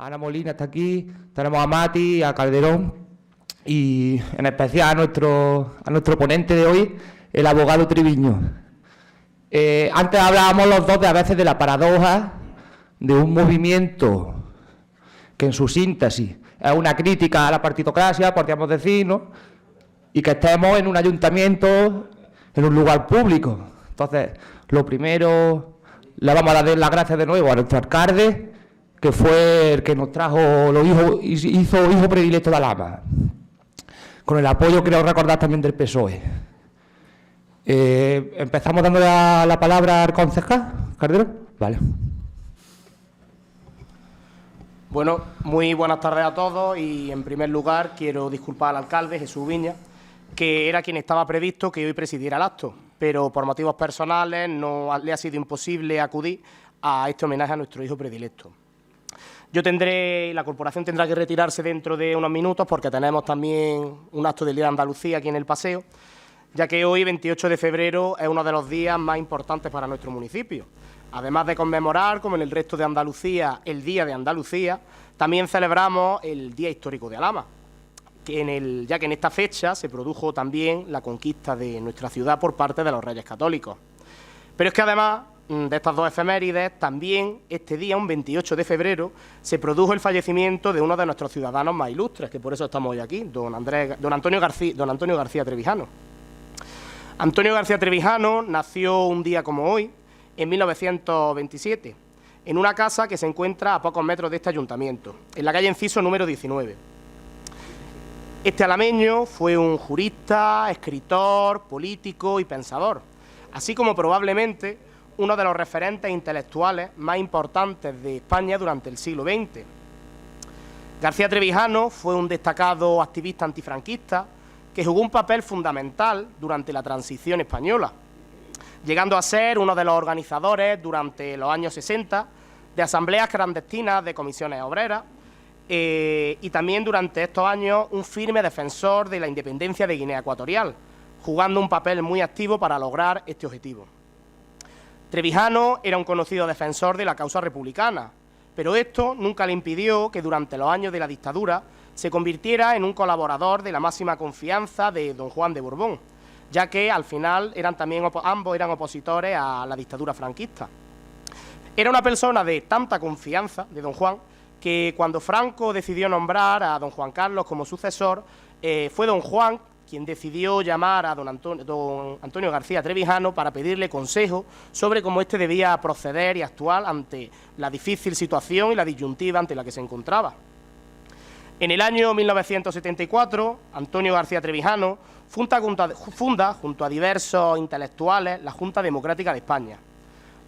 Ana Molina está aquí, tenemos a Mati, a Calderón y en especial a nuestro ponente de hoy, el abogado Treviño. Antes hablábamos los dos a veces de la paradoja de un movimiento que en su síntesis es una crítica a la partitocracia, podríamos decir, ¿no? Y que estemos en un ayuntamiento, en un lugar público. Entonces, lo primero, le vamos a dar las gracias de nuevo a nuestro alcalde, que fue el que nos trajo hizo hijo predilecto de Alhama, con el apoyo, creo recordar, también del PSOE. Empezamos dando la palabra al concejal, Calderón. Vale. Bueno, muy buenas tardes a todos y en primer lugar quiero disculpar al alcalde Jesús Viña, que era quien estaba previsto que hoy presidiera el acto, pero por motivos personales no le ha sido imposible acudir a este homenaje a nuestro hijo predilecto. La corporación tendrá que retirarse dentro de unos minutos porque tenemos también un acto del Día de Andalucía aquí en el paseo, ya que hoy, 28 de febrero, es uno de los días más importantes para nuestro municipio. Además de conmemorar, como en el resto de Andalucía, el Día de Andalucía, también celebramos el Día Histórico de Alhama, ya que en esta fecha se produjo también la conquista de nuestra ciudad por parte de los Reyes Católicos. Pero es que además de estas dos efemérides, también este día, un 28 de febrero, se produjo el fallecimiento de uno de nuestros ciudadanos más ilustres, que por eso estamos hoy aquí, don Antonio García Trevijano. Antonio García Trevijano nació un día como hoy, en 1927, en una casa que se encuentra a pocos metros de este ayuntamiento, en la calle Enciso número 19. Este alameño fue un jurista, escritor, político y pensador, así como probablemente uno de los referentes intelectuales más importantes de España durante el siglo XX. García Trevijano fue un destacado activista antifranquista que jugó un papel fundamental durante la transición española, llegando a ser uno de los organizadores durante los años 60 de asambleas clandestinas de comisiones obreras y también durante estos años un firme defensor de la independencia de Guinea Ecuatorial, jugando un papel muy activo para lograr este objetivo. Trevijano era un conocido defensor de la causa republicana, pero esto nunca le impidió que durante los años de la dictadura se convirtiera en un colaborador de la máxima confianza de don Juan de Borbón, ya que al final ambos eran opositores a la dictadura franquista. Era una persona de tanta confianza de don Juan que cuando Franco decidió nombrar a don Juan Carlos como sucesor, fue don Juan quien decidió llamar a don Antonio García Trevijano para pedirle consejo sobre cómo éste debía proceder y actuar ante la difícil situación y la disyuntiva ante la que se encontraba. En el año 1974, Antonio García Trevijano funda junto a diversos intelectuales la Junta Democrática de España,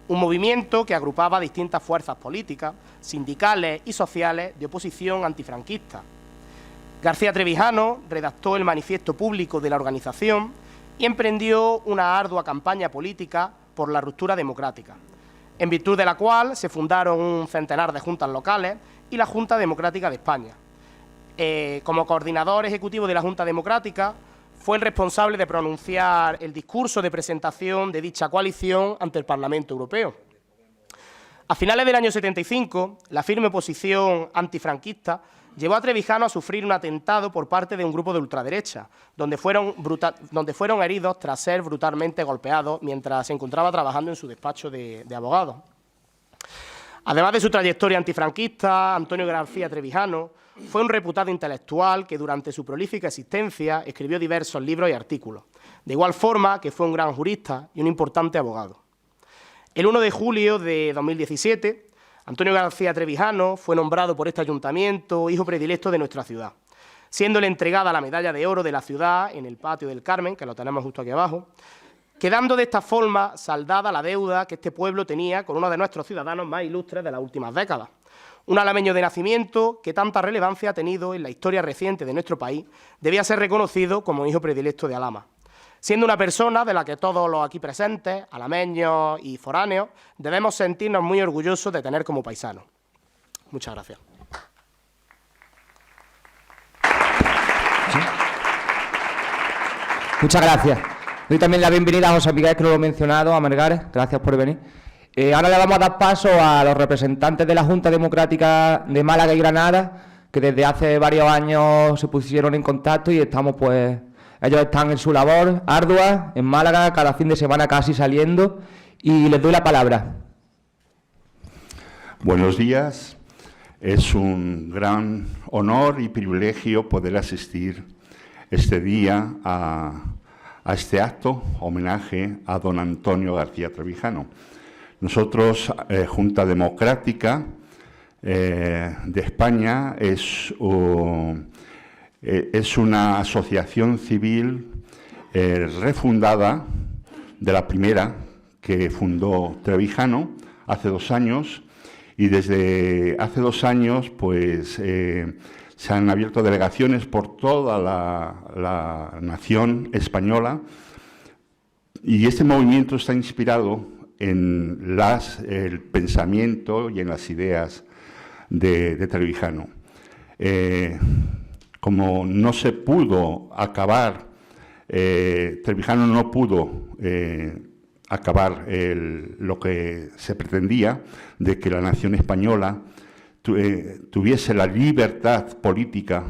un movimiento que agrupaba distintas fuerzas políticas, sindicales y sociales de oposición antifranquista. García Trevijano redactó el manifiesto público de la organización y emprendió una ardua campaña política por la ruptura democrática, en virtud de la cual se fundaron un centenar de juntas locales y la Junta Democrática de España. Como coordinador ejecutivo de la Junta Democrática, fue el responsable de pronunciar el discurso de presentación de dicha coalición ante el Parlamento Europeo. A finales del año 75, la firme oposición antifranquista llevó a Trevijano a sufrir un atentado por parte de un grupo de ultraderecha, donde fueron heridos tras ser brutalmente golpeados mientras se encontraba trabajando en su despacho de abogado. Además de su trayectoria antifranquista, Antonio García Trevijano fue un reputado intelectual que durante su prolífica existencia escribió diversos libros y artículos, de igual forma que fue un gran jurista y un importante abogado. El 1 de julio de 2017, Antonio García Trevijano fue nombrado por este ayuntamiento hijo predilecto de nuestra ciudad, siéndole entregada la medalla de oro de la ciudad en el Patio del Carmen, que lo tenemos justo aquí abajo, quedando de esta forma saldada la deuda que este pueblo tenía con uno de nuestros ciudadanos más ilustres de las últimas décadas. Un alameño de nacimiento que tanta relevancia ha tenido en la historia reciente de nuestro país, debía ser reconocido como hijo predilecto de Alhama, siendo una persona de la que todos los aquí presentes, alameños y foráneos, debemos sentirnos muy orgullosos de tener como paisanos. Muchas gracias. ¿Sí? Muchas gracias. Doy también la bienvenida a José Miguel, que no lo he mencionado, a Margares, gracias por venir. Ahora le vamos a dar paso a los representantes de la Junta Democrática de Málaga y Granada, que desde hace varios años se pusieron en contacto y estamos, pues, ellos están en su labor ardua en Málaga, cada fin de semana casi saliendo, y les doy la palabra. Buenos días. Es un gran honor y privilegio poder asistir este día a este acto, homenaje a don Antonio García Trevijano. Nosotros, Junta Democrática de España, es una asociación civil refundada, de la primera que fundó Trevijano hace 2 años, y desde hace 2 años pues, se han abierto delegaciones por toda la nación española, y este movimiento está inspirado en el pensamiento y en las ideas de Trevijano. Como no se pudo acabar, Trevijano no pudo acabar lo que se pretendía, de que la nación española tuviese la libertad política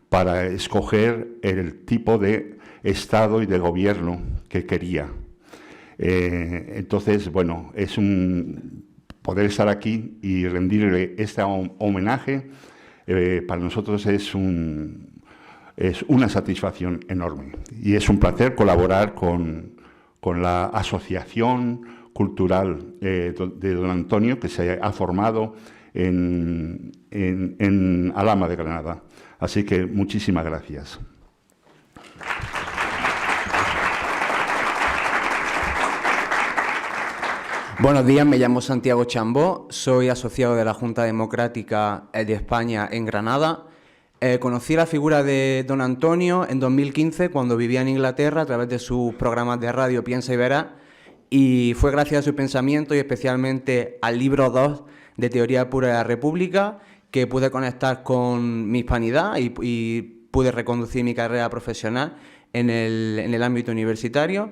para escoger el tipo de Estado y de gobierno que quería. Entonces, bueno, es poder estar aquí y rendirle este homenaje, para nosotros es una satisfacción enorme. Y es un placer colaborar con la Asociación Cultural de don Antonio, que se ha formado en Alhama de Granada. Así que muchísimas gracias. Buenos días, me llamo Santiago Chambó, soy asociado de la Junta Democrática de España en Granada. Conocí la figura de don Antonio en 2015, cuando vivía en Inglaterra, a través de sus programas de radio Piensa y Verás, y fue gracias a su pensamiento y especialmente al libro 2 de Teoría Pura de la República que pude conectar con mi hispanidad y pude reconducir mi carrera profesional en el ámbito universitario.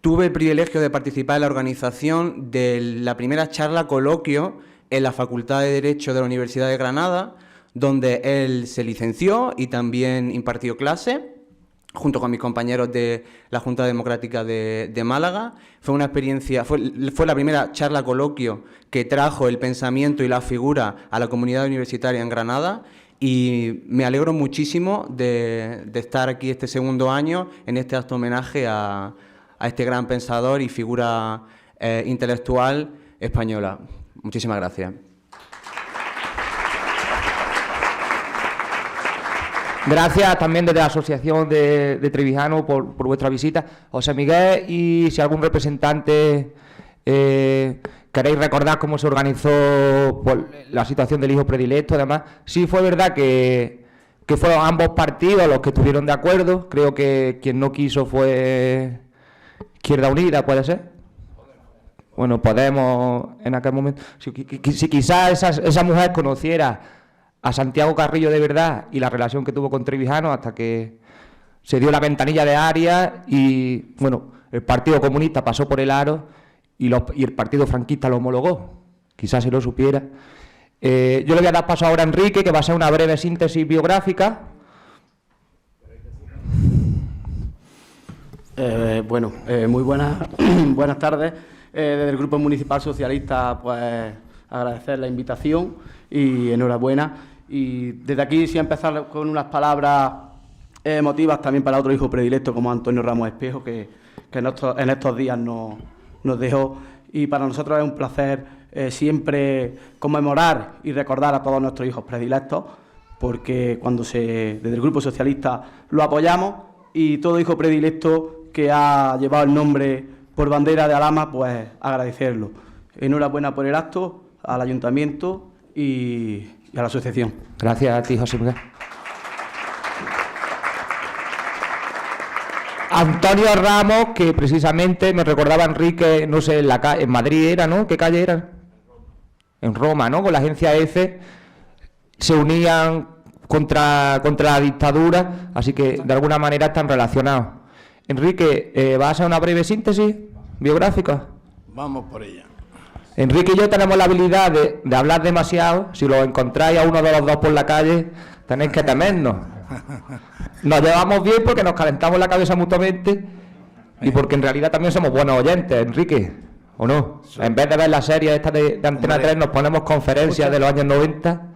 Tuve el privilegio de participar en la organización de la primera charla coloquio en la Facultad de Derecho de la Universidad de Granada, donde él se licenció y también impartió clase, junto con mis compañeros de la Junta Democrática de Málaga. Fue una experiencia, fue la primera charla coloquio que trajo el pensamiento y la figura a la comunidad universitaria en Granada, y me alegro muchísimo de estar aquí este segundo año en este acto homenaje a este gran pensador y figura intelectual española. Muchísimas gracias. Gracias también desde la Asociación de Trevijano por vuestra visita. José Miguel, y si algún representante queréis recordar cómo se organizó la situación del hijo predilecto, además, sí fue verdad que fueron ambos partidos los que estuvieron de acuerdo. Creo que quien no quiso fue Izquierda Unida, ¿puede ser? Bueno, Podemos en aquel momento. Si quizás esa mujer conociera a Santiago Carrillo de verdad y la relación que tuvo con Trevijano, hasta que se dio la ventanilla de Arias y, bueno, el Partido Comunista pasó por el aro y el Partido Franquista lo homologó. Quizás si lo supiera. Yo le voy a dar paso ahora a Enrique, que va a ser una breve síntesis biográfica. Muy buenas tardes. Desde el Grupo Municipal Socialista, pues agradecer la invitación y enhorabuena. Y desde aquí sí empezar con unas palabras emotivas también para otro hijo predilecto como Antonio Ramos Espejo, que en estos días nos dejó. Y para nosotros es un placer siempre conmemorar y recordar a todos nuestros hijos predilectos, porque desde el Grupo Socialista lo apoyamos, y todo hijo predilecto que ha llevado el nombre por bandera de Alhama, pues agradecerlo. Enhorabuena por el acto, al Ayuntamiento y a la asociación. Gracias a ti, José Miguel. Antonio Ramos, que precisamente me recordaba Enrique, no sé, en Madrid era, ¿no? ¿Qué calle era? En Roma, ¿no? Con la agencia EFE se unían contra la dictadura, así que de alguna manera están relacionados. Enrique, ¿vas a hacer una breve síntesis biográfica? Vamos por ella. Enrique y yo tenemos la habilidad de hablar demasiado. Si lo encontráis a uno de los dos por la calle, tenéis que temernos. Nos llevamos bien porque nos calentamos la cabeza mutuamente y porque en realidad también somos buenos oyentes, Enrique, ¿o no? Sí. En vez de ver la serie esta de Antena 3, nos ponemos conferencias de los años 90,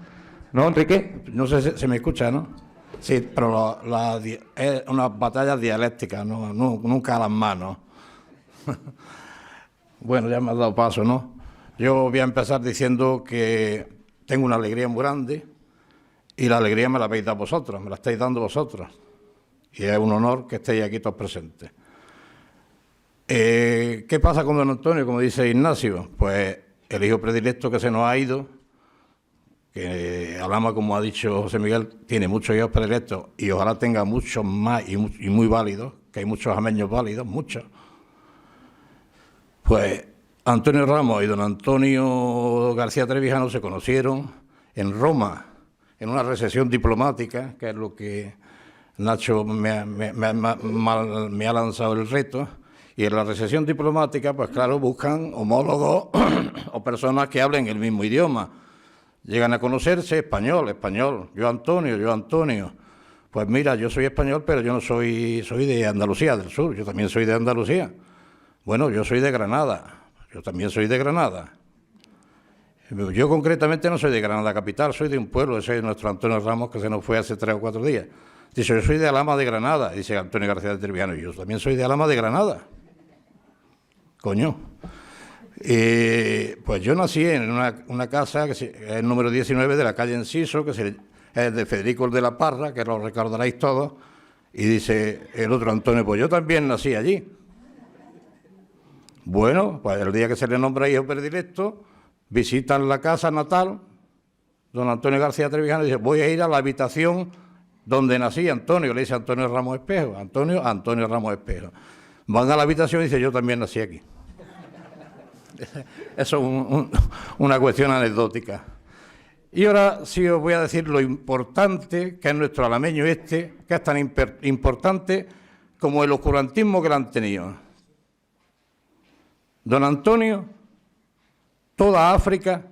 ¿no, Enrique? No sé si se me escucha, ¿no? Sí, pero es una batalla dialéctica, no, nunca a las manos. Bueno, ya me has dado paso, ¿no? Yo voy a empezar diciendo que tengo una alegría muy grande y la alegría me la habéis dado vosotros, me la estáis dando vosotros. Y es un honor que estéis aquí todos presentes. ¿Qué pasa con don Antonio, como dice Ignacio? Pues el hijo predilecto que se nos ha ido, que Alhama, como ha dicho José Miguel, tiene muchos hijos predilectos y ojalá tenga muchos más y muy válidos, que hay muchos ameños válidos, muchos. Pues Antonio Ramos y don Antonio García Trevijano se conocieron en Roma, en una recepción diplomática, que es lo que Nacho me ha lanzado el reto. Y en la recepción diplomática, pues claro, buscan homólogos o personas que hablen el mismo idioma. Llegan a conocerse, español, yo Antonio. Pues mira, yo soy español, pero yo no soy de Andalucía, del sur, yo también soy de Andalucía. Bueno, yo soy de Granada, yo también soy de Granada. Yo concretamente no soy de Granada capital, soy de un pueblo, ese es nuestro Antonio Ramos, que se nos fue hace 3 o 4 días. Dice, yo soy de Alhama de Granada, dice Antonio García de Trevijano, y yo también soy de Alhama de Granada. Coño. Pues yo nací en una casa, que es el número 19 de la calle Enciso, que es de Federico el de la Parra, que lo recordaréis todos, y dice el otro Antonio, pues yo también nací allí. Bueno, pues el día que se le nombra hijo predilecto, visitan la casa natal, don Antonio García Trevijano, y dice, voy a ir a la habitación donde nací Antonio, le dice Antonio Ramos Espejo, Antonio Ramos Espejo. Van a la habitación y dice, yo también nací aquí. Eso es una cuestión anecdótica. Y ahora sí os voy a decir lo importante que es nuestro alameño que es tan importante como el oscurantismo que le han tenido. Don Antonio, toda África,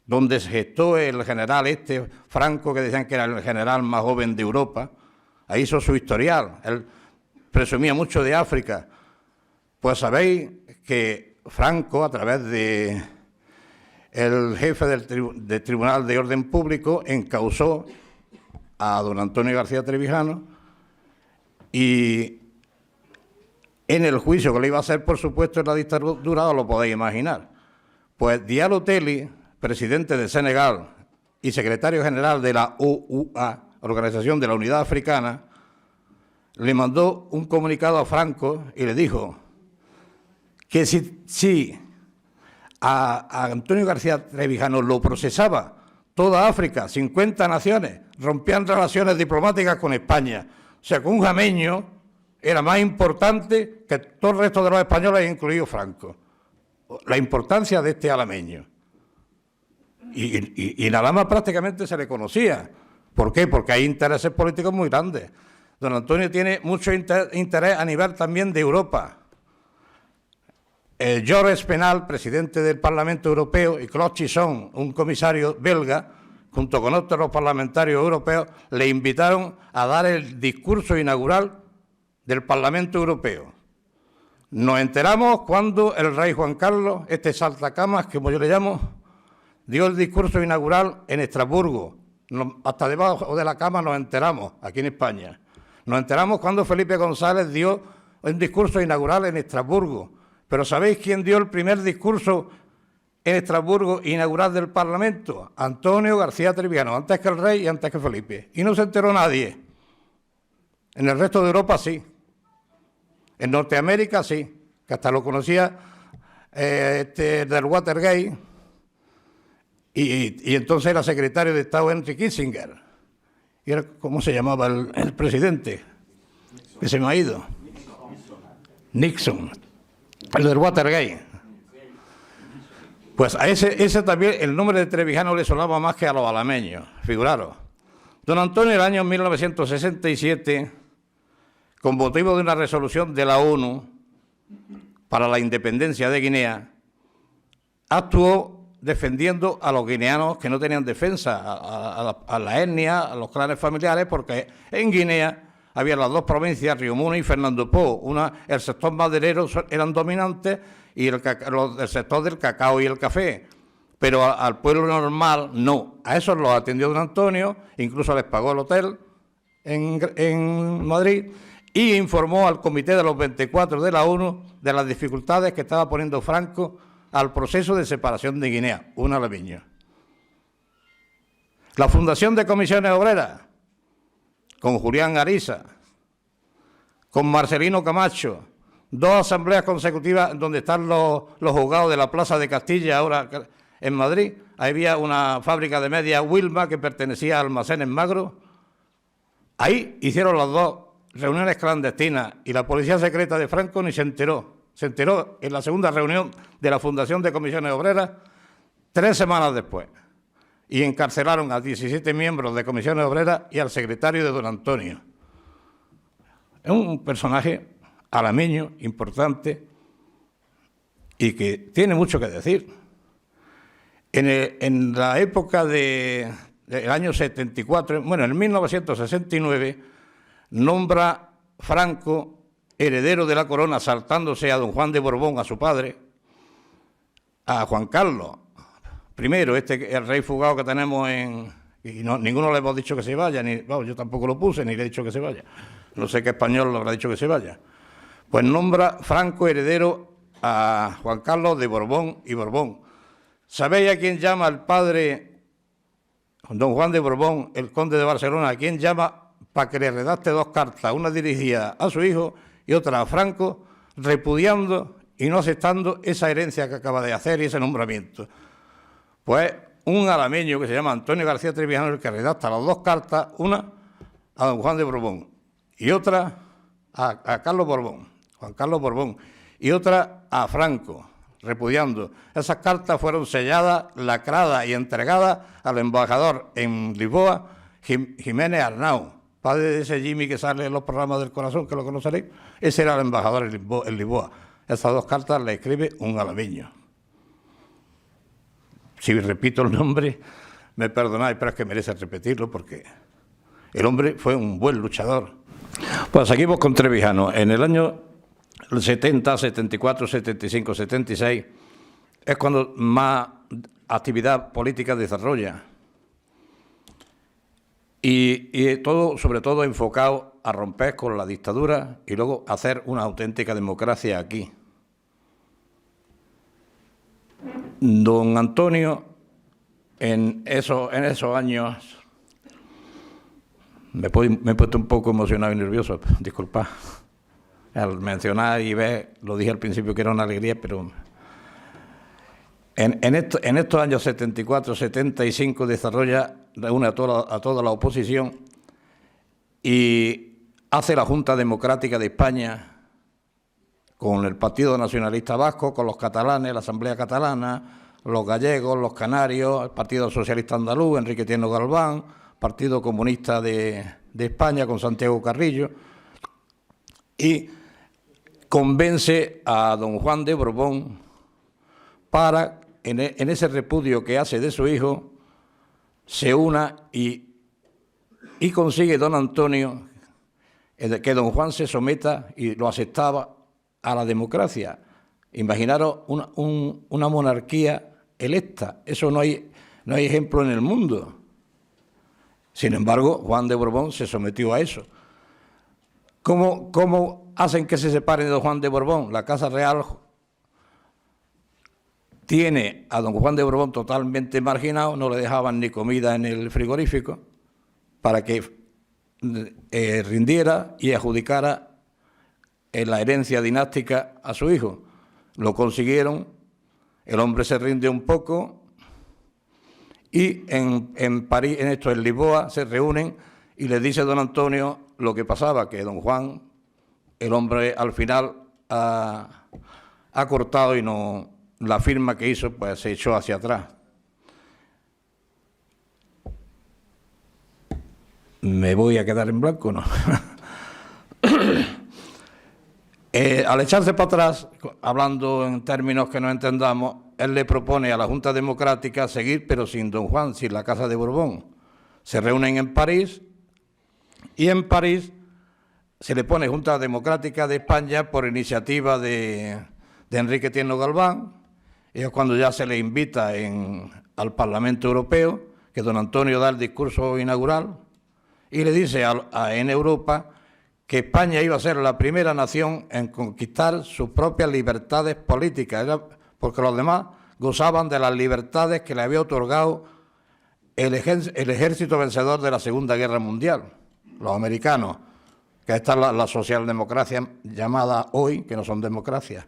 donde se gestó el general Franco, que decían que era el general más joven de Europa, ahí hizo su historial, él presumía mucho de África. Pues sabéis que Franco, a través de el jefe del Tribunal de Orden Público, encausó a don Antonio García Trevijano y en el juicio que le iba a hacer, por supuesto, en la dictadura, os lo podéis imaginar. Pues Diallo Telly, presidente de Senegal y secretario general de la OUA, Organización de la Unidad Africana, le mandó un comunicado a Franco y le dijo que si a Antonio García Trevijano lo procesaba toda África, 50 naciones, rompían relaciones diplomáticas con España. O sea, que un jameño era más importante que todo el resto de los españoles, incluido Franco. La importancia de este alameño. Y nada más prácticamente se le conocía. ¿Por qué? Porque hay intereses políticos muy grandes. Don Antonio tiene mucho interés a nivel también de Europa. Georges Penal, presidente del Parlamento Europeo, y Claude Chisson, un comisario belga, junto con otros parlamentarios europeos, le invitaron a dar el discurso inaugural del Parlamento Europeo. Nos enteramos cuando el rey Juan Carlos, este saltacamas, como yo le llamo, dio el discurso inaugural en Estrasburgo. Hasta debajo de la cama nos enteramos, aquí en España. Nos enteramos cuando Felipe González dio un discurso inaugural en Estrasburgo. Pero ¿sabéis quién dio el primer discurso en Estrasburgo inaugural del Parlamento? Antonio García Trevijano, antes que el rey y antes que Felipe. Y no se enteró nadie. En el resto de Europa sí. En Norteamérica sí, que hasta lo conocía del Watergate. Y entonces era secretario de Estado Henry Kissinger. Y era, ¿cómo se llamaba el presidente? Que se me ha ido. Nixon. El del Watergate. Pues a ese también el nombre de Trevijano le sonaba más que a los alameños, figuraros. Don Antonio, en el año 1967, con motivo de una resolución de la ONU para la independencia de Guinea, actuó defendiendo a los guineanos que no tenían defensa, a la etnia, a los clanes familiares, porque en Guinea había las dos provincias, Río Muni y Fernando Poo. El sector maderero eran dominantes y el sector del cacao y el café. Pero al pueblo normal no. A esos los atendió don Antonio, incluso les pagó el hotel en Madrid y informó al Comité de los 24 de la ONU de las dificultades que estaba poniendo Franco al proceso de separación de Guinea, un alameño. La Fundación de Comisiones Obreras, con Julián Arisa, con Marcelino Camacho, 2 asambleas consecutivas donde están los juzgados de la Plaza de Castilla, ahora en Madrid. Había una fábrica de medias Wilma que pertenecía a Almacenes Magro. Ahí hicieron las 2 reuniones clandestinas y la policía secreta de Franco ni se enteró. Se enteró en la segunda reunión de la Fundación de Comisiones Obreras 3 semanas después. Y encarcelaron a 17 miembros de Comisiones Obreras y al secretario de don Antonio. Es un personaje alameño, importante, y que tiene mucho que decir. En la época del año 74, bueno, en 1969, nombra Franco heredero de la corona, saltándose a don Juan de Borbón, a su padre, a Juan Carlos I, el rey fugado que tenemos y ninguno le hemos dicho que se vaya, yo tampoco lo puse, ni le he dicho que se vaya. No sé qué español le habrá dicho que se vaya. Pues nombra Franco heredero a Juan Carlos de Borbón y Borbón. ¿Sabéis a quién llama el padre, don Juan de Borbón, el conde de Barcelona? ¿A quién llama para que le redacte 2 cartas? Una dirigida a su hijo y otra a Franco, repudiando y no aceptando esa herencia que acaba de hacer y ese nombramiento. Pues un alameño que se llama Antonio García Trevijano, el que redacta las 2 cartas, una a don Juan de Borbón y otra a Carlos Borbón, Juan Carlos Borbón, y otra a Franco, repudiando. Esas cartas fueron selladas, lacradas y entregadas al embajador en Lisboa, Jiménez Arnau, padre de ese Jimmy que sale en los programas del corazón, que lo conoceréis. Ese era el embajador en Lisboa. Esas 2 cartas le escribe un alameño. Si repito el nombre, me perdonáis, pero es que merece repetirlo porque el hombre fue un buen luchador. Pues seguimos con Trevijano. En el año 70, 74, 75, 76 es cuando más actividad política desarrolla. Y todo, sobre todo, enfocado a romper con la dictadura y luego hacer una auténtica democracia aquí. Don Antonio, en esos años, me he puesto un poco emocionado y nervioso, disculpad. Al mencionar y ver, lo dije al principio que era una alegría, pero en estos años 74, 75 reúne a toda la oposición y hace la Junta Democrática de España con el Partido Nacionalista Vasco, con los catalanes, la Asamblea Catalana, los gallegos, los canarios, el Partido Socialista Andaluz, Enrique Tierno Galván, Partido Comunista de España con Santiago Carrillo, y convence a don Juan de Borbón para, en ese repudio que hace de su hijo, se una y consigue don Antonio que don Juan se someta, y lo aceptaba, a la democracia. Imaginaros una monarquía electa. Eso no hay ejemplo en el mundo. Sin embargo, Juan de Borbón se sometió a eso. ¿Cómo hacen que se separen de don Juan de Borbón? La Casa Real tiene a don Juan de Borbón totalmente marginado, no le dejaban ni comida en el frigorífico para que rindiera y adjudicara la herencia dinástica a su hijo. Lo consiguieron, el hombre se rinde un poco y en París, en Lisboa, se reúnen y le dice don Antonio lo que pasaba, que don Juan, el hombre al final ha cortado y no, la firma que hizo pues se echó hacia atrás. ¿Me voy a quedar en blanco o no? Al echarse para atrás, hablando en términos que no entendamos, él le propone a la Junta Democrática seguir, pero sin Don Juan, sin la Casa de Borbón. Se reúnen en París y en París se le pone Junta Democrática de España por iniciativa de Enrique Tierno Galván, y es cuando ya se le invita al Parlamento Europeo, que don Antonio da el discurso inaugural y le dice en Europa que España iba a ser la primera nación en conquistar sus propias libertades políticas, porque los demás gozaban de las libertades que le había otorgado el ejército vencedor de la Segunda Guerra Mundial, los americanos, que esta es la socialdemocracia llamada hoy, que no son democracias.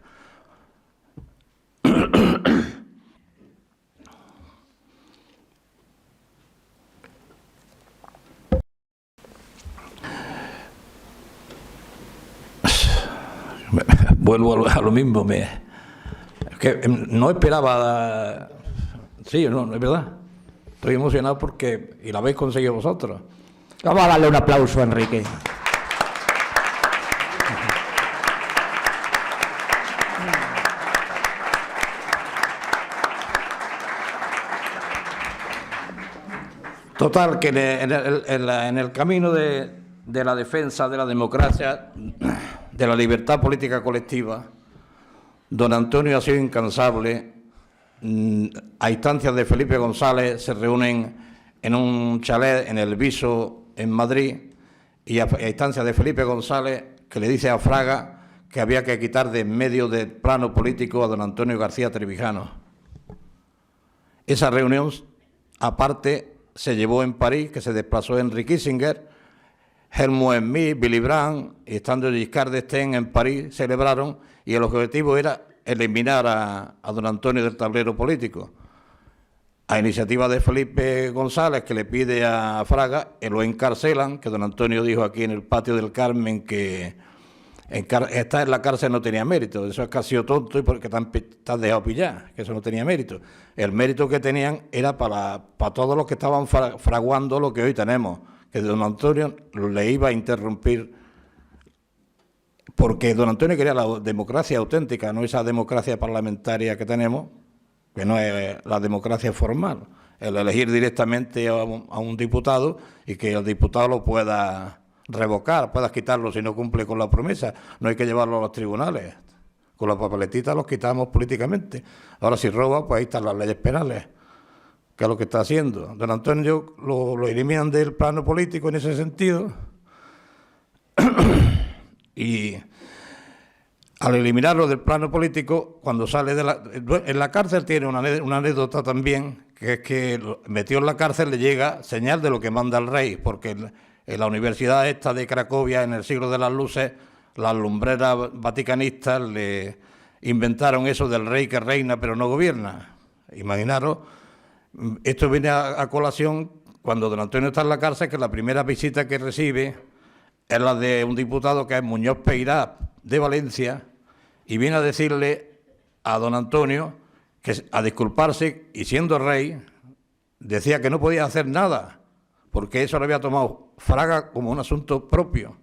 Vuelvo a lo mismo, es que no esperaba, sí, no, es verdad, estoy emocionado porque, y lo habéis conseguido vosotros. Vamos a darle un aplauso a Enrique. Total, que en el camino de la defensa de la democracia, de la libertad política colectiva, don Antonio ha sido incansable. A instancias de Felipe González se reúnen en un chalet en el Viso, en Madrid, y a instancias de Felipe González, que le dice a Fraga que había que quitar de en medio del plano político a don Antonio García Trevijano. Esa reunión, aparte, se llevó en París, que se desplazó Henry Kissinger, Helmut Schmidt, Willy Brandt, y estando Giscard d'Estaing en París, celebraron, y el objetivo era eliminar a don Antonio del tablero político. A iniciativa de Felipe González, que le pide a Fraga, lo encarcelan, que don Antonio dijo aquí en el Patio del Carmen que estar en la cárcel no tenía mérito. Eso es que ha sido tonto y porque te has dejado pillar, que eso no tenía mérito. El mérito que tenían era para todos los que estaban fraguando lo que hoy tenemos, que don Antonio le iba a interrumpir, porque don Antonio quería la democracia auténtica, no esa democracia parlamentaria que tenemos, que no es la democracia formal, el elegir directamente a un diputado y que el diputado lo pueda revocar, puedas quitarlo si no cumple con la promesa. No hay que llevarlo a los tribunales. Con las papeletitas los quitamos políticamente. Ahora si roba, pues ahí están las leyes penales, que es lo que está haciendo. Don Antonio lo eliminan del plano político en ese sentido. Y al eliminarlo del plano político, cuando sale en la cárcel tiene una anécdota también, que es que metido en la cárcel le llega señal de lo que manda el rey, porque en la universidad esta de Cracovia, en el siglo de las luces, las lumbreras vaticanistas le inventaron eso del rey que reina pero no gobierna. Imaginaros, esto viene a colación cuando don Antonio está en la cárcel, que la primera visita que recibe es la de un diputado que es Muñoz Peirá, de Valencia, y viene a decirle a don Antonio, a disculparse, y siendo rey, decía que no podía hacer nada, porque eso lo había tomado Fraga como un asunto propio.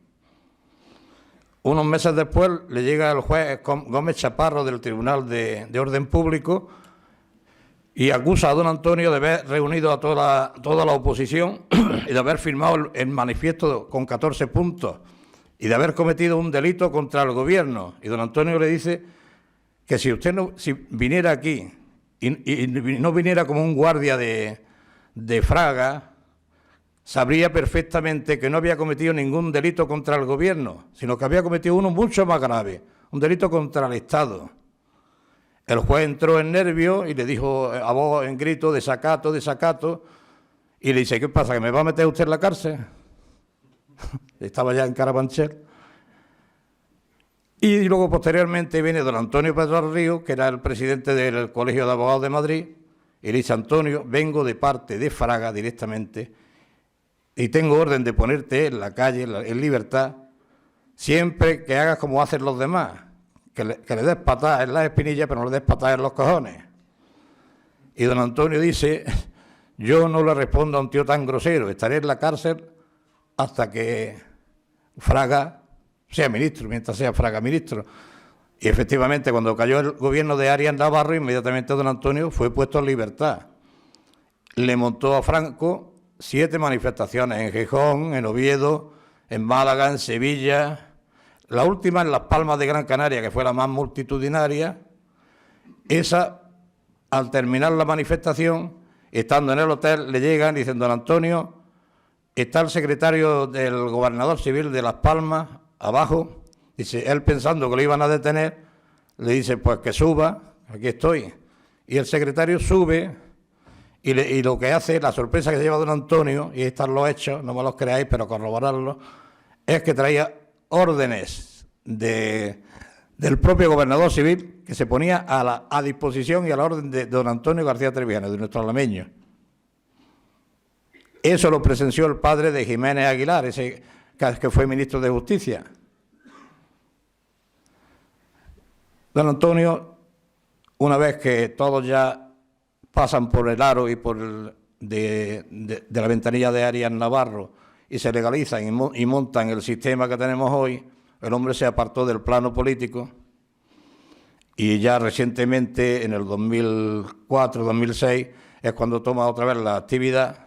Unos meses después le llega el juez Gómez Chaparro del Tribunal de Orden Público y acusa a don Antonio de haber reunido a toda la oposición y de haber firmado el manifiesto con 14 puntos y de haber cometido un delito contra el gobierno. Y don Antonio le dice que si usted si viniera aquí y no viniera como un guardia de Fraga, sabría perfectamente que no había cometido ningún delito contra el gobierno, sino que había cometido uno mucho más grave, un delito contra el Estado. El juez entró en nervios y le dijo a voz en grito, desacato, y le dice, ¿qué pasa, que me va a meter usted en la cárcel? Estaba ya en Carabanchel. Y luego posteriormente viene don Antonio Pedro Río, que era el presidente del Colegio de Abogados de Madrid, y le dice, Antonio, vengo de parte de Fraga directamente, y tengo orden de ponerte en la calle, en libertad, siempre que hagas como hacen los demás, que le des patadas en las espinillas, pero no le des patadas en los cojones. Y don Antonio dice, yo no le respondo a un tío tan grosero, estaré en la cárcel hasta que Fraga sea ministro, mientras sea Fraga ministro. Y efectivamente, cuando cayó el gobierno de Arias Navarro, inmediatamente don Antonio fue puesto en libertad. Le montó a Franco 7 manifestaciones en Gijón, en Oviedo, en Málaga, en Sevilla, la última en Las Palmas de Gran Canaria, que fue la más multitudinaria. Esa, al terminar la manifestación, estando en el hotel, le llegan y dicen: don Antonio, está el secretario del gobernador civil de Las Palmas abajo. Dice, él pensando que lo iban a detener, le dice, pues que suba, aquí estoy. Y el secretario sube y lo que hace, la sorpresa que se lleva don Antonio, y están los hechos, no me los creáis, pero corroborarlo, es que traía órdenes del propio gobernador civil que se ponía a disposición y a la orden de don Antonio García Trevijano, de nuestro alameño. Eso lo presenció el padre de Jiménez Aguilar, ese que fue ministro de Justicia. Don Antonio, una vez que todos ya pasan por el aro y por de la ventanilla de Arias Navarro y se legalizan y montan el sistema que tenemos hoy, el hombre se apartó del plano político y ya recientemente, en el 2004-2006, es cuando toma otra vez la actividad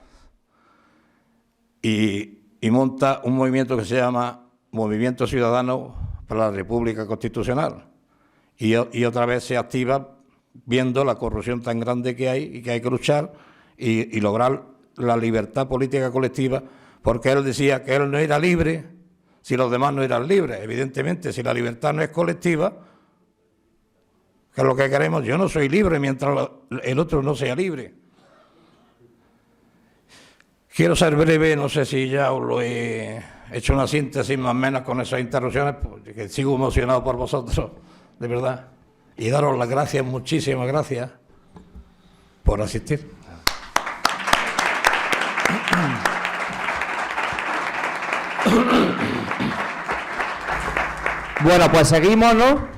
y monta un movimiento que se llama Movimiento Ciudadano para la República Constitucional. Y otra vez se activa viendo la corrupción tan grande que hay y que hay que luchar y lograr la libertad política colectiva, porque él decía que él no era libre si los demás no eran libres. Evidentemente, si la libertad no es colectiva, que es lo que queremos, yo no soy libre mientras el otro no sea libre. Quiero ser breve, no sé si ya os lo he hecho una síntesis más o menos con esas interrupciones, porque sigo emocionado por vosotros, de verdad, y daros las gracias, muchísimas gracias por asistir. Bueno, pues seguimos, ¿no?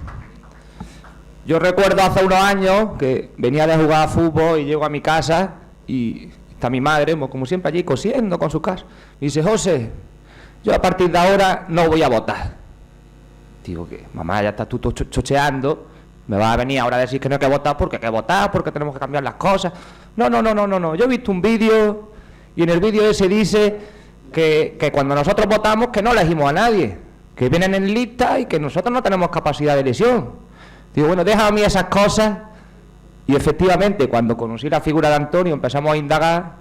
Yo recuerdo hace unos años que venía de jugar a fútbol y llego a mi casa y está mi madre, como siempre, allí cosiendo con su casa. Y dice, José, yo a partir de ahora no voy a votar. Digo que, mamá, ya estás tú chocheando, me vas a venir ahora a decir que no hay que votar porque hay que votar, porque tenemos que cambiar las cosas. No. Yo he visto un vídeo y en el vídeo ese dice que cuando nosotros votamos que no elegimos a nadie, que vienen en lista y que nosotros no tenemos capacidad de elección. Digo, bueno, deja a mí esas cosas. Y efectivamente, cuando conocí la figura de Antonio, empezamos a indagar,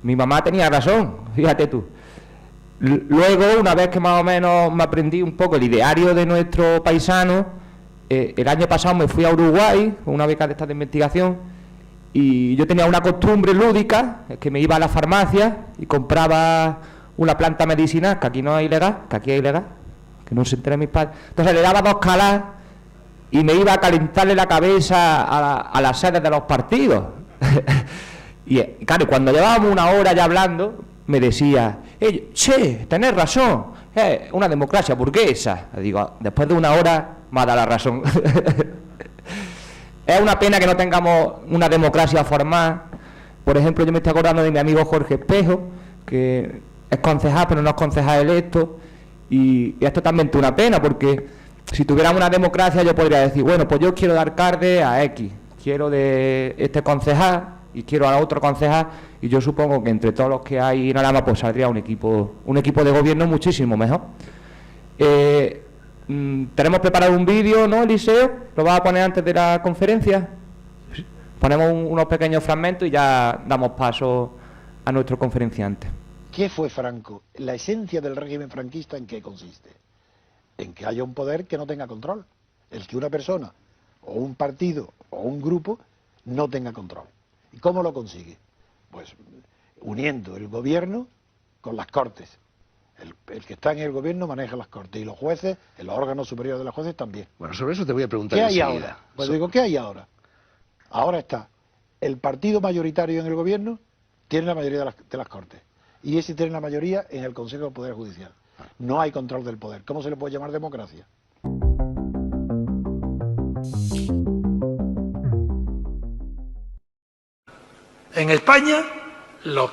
mi mamá tenía razón, fíjate tú. Luego, una vez que más o menos me aprendí un poco el ideario de nuestro paisano, el año pasado me fui a Uruguay con una beca de esta de investigación y yo tenía una costumbre lúdica, que me iba a la farmacia y compraba una planta medicinal, que aquí no es ilegal, que aquí es ilegal, que no se enteren mis padres. Entonces le daba 2 calas y me iba a calentarle la cabeza a las sedes de los partidos. Y claro, cuando llevábamos una hora ya hablando, me decía, che, tenés razón, una democracia burguesa. Le digo, después de una hora me ha dado la razón. Es una pena que no tengamos una democracia formal. Por ejemplo, yo me estoy acordando de mi amigo Jorge Espejo, que es concejal, pero no es concejal electo, y es totalmente una pena, porque si tuviéramos una democracia yo podría decir, bueno, pues yo quiero de alcalde a X, quiero de este concejal y quiero a otro concejal, y yo supongo que entre todos los que hay en Alhama pues saldría un equipo de gobierno muchísimo mejor. Tenemos preparado un vídeo, ¿no, Eliseo? ¿Lo vas a poner antes de la conferencia? Ponemos unos pequeños fragmentos y ya damos paso a nuestro conferenciante. ¿Qué fue Franco? La esencia del régimen franquista, ¿en qué consiste? En que haya un poder que no tenga control. El que una persona, o un partido, o un grupo, no tenga control. ¿Y cómo lo consigue? Pues uniendo el gobierno con las cortes. El que está en el gobierno maneja las cortes, y los jueces, el órgano superior de los jueces también. Bueno, sobre eso te voy a preguntar ¿Qué hay enseguida. ahora? Pues digo, ¿qué hay ahora? Ahora está el partido mayoritario en el gobierno, tiene la mayoría de las cortes. Y ese tiene la mayoría en el Consejo del Poder Judicial. No hay control del poder. ¿Cómo se le puede llamar democracia? En España, los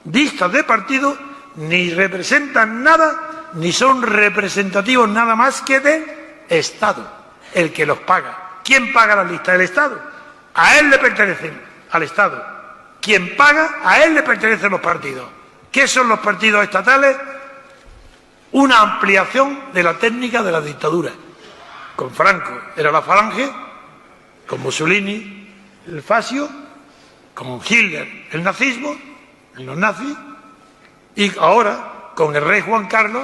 listas de partidos ni representan nada, ni son representativos nada más que de Estado. el que los paga. ¿Quién paga las listas? El Estado. A él le pertenecen, al Estado. Quien paga, a él le pertenecen los partidos. ¿Qué son los partidos estatales? Una ampliación de la técnica de la dictadura. Con Franco era la Falange, con Mussolini el fascio, con Hitler el nazismo, los nazis, y ahora con el rey Juan Carlos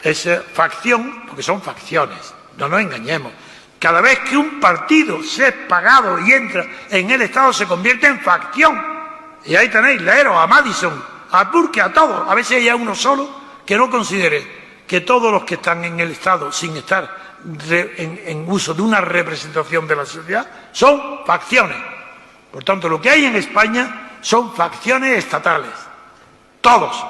esa facción, porque son facciones, no nos engañemos. Cada vez que un partido se es pagado y entra en el Estado se convierte en facción. Y ahí tenéis, leeros a Madison, a Burke, a todos. A veces hay uno solo que no considere que todos los que están en el Estado sin estar en uso de una representación de la sociedad son facciones. Por tanto, lo que hay en España son facciones estatales. Todos.